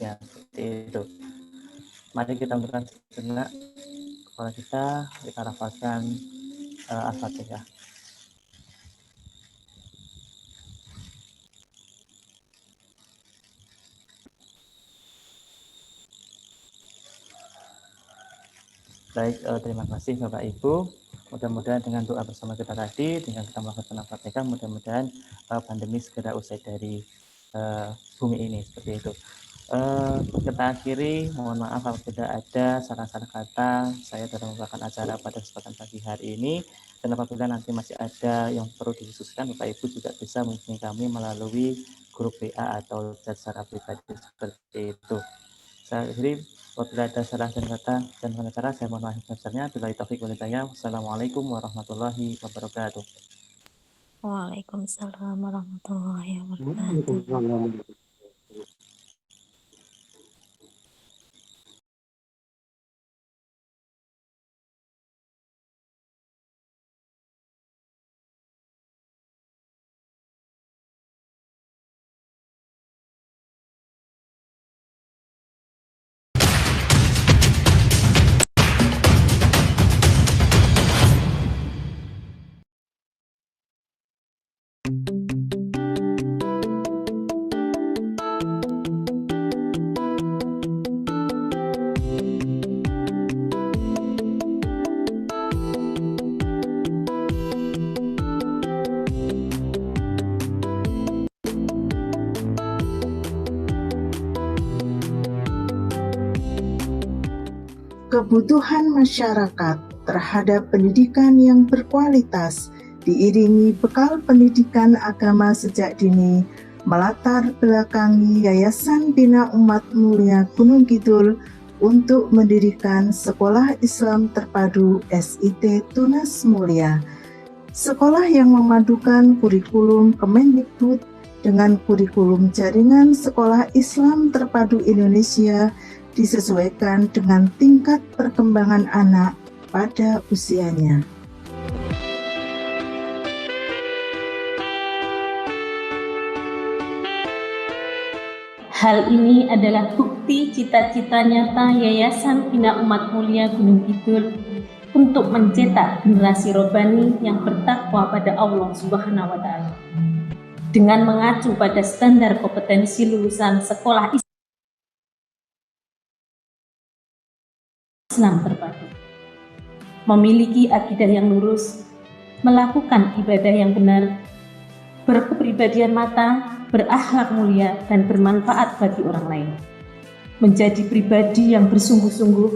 ya, seperti itu. Mari kita menundukkan sejenak kepala kita lafazkan Al-Fatihah. Baik, terima kasih Bapak Ibu. Mudah-mudahan dengan doa bersama kita tadi, dengan kita melakukan Al-Fatihah, mudah-mudahan pandemi segera usai dari bumi ini, seperti itu. Kita akhiri, mohon maaf apabila ada salah-salah kata saya dalam melakukan acara pada kesempatan pagi hari ini, dan apabila nanti masih ada yang perlu dikhususkan, Bapak Ibu juga bisa menghubungi kami melalui grup WA atau chat secara pribadi seperti itu. Saya akhiri. Apabila ada salah dan kata dan cara saya mohon maaf sebesarnya. Bila taufik wal hidayah. Wassalamualaikum warahmatullahi wabarakatuh. Waalaikumsalam warahmatullahi wabarakatuh. Kebutuhan masyarakat terhadap pendidikan yang berkualitas diiringi bekal pendidikan agama sejak dini melatar belakangi Yayasan Bina Umat Mulia Gunung Kidul untuk mendirikan Sekolah Islam Terpadu SIT Tunas Mulia. Sekolah yang memadukan kurikulum Kemendikbud dengan kurikulum jaringan Sekolah Islam Terpadu Indonesia disesuaikan dengan tingkat perkembangan anak pada usianya. Hal ini adalah bukti cita-cita nyata Yayasan Bina Umat Mulia Gunung Kidul untuk mencetak generasi robani yang bertakwa pada Allah Subhanahu wa Ta'ala. Dengan mengacu pada standar kompetensi lulusan sekolah Islam terpadu, memiliki akidah yang lurus, melakukan ibadah yang benar, berkepribadian matang, berakhlak mulia, dan bermanfaat bagi orang lain, menjadi pribadi yang bersungguh-sungguh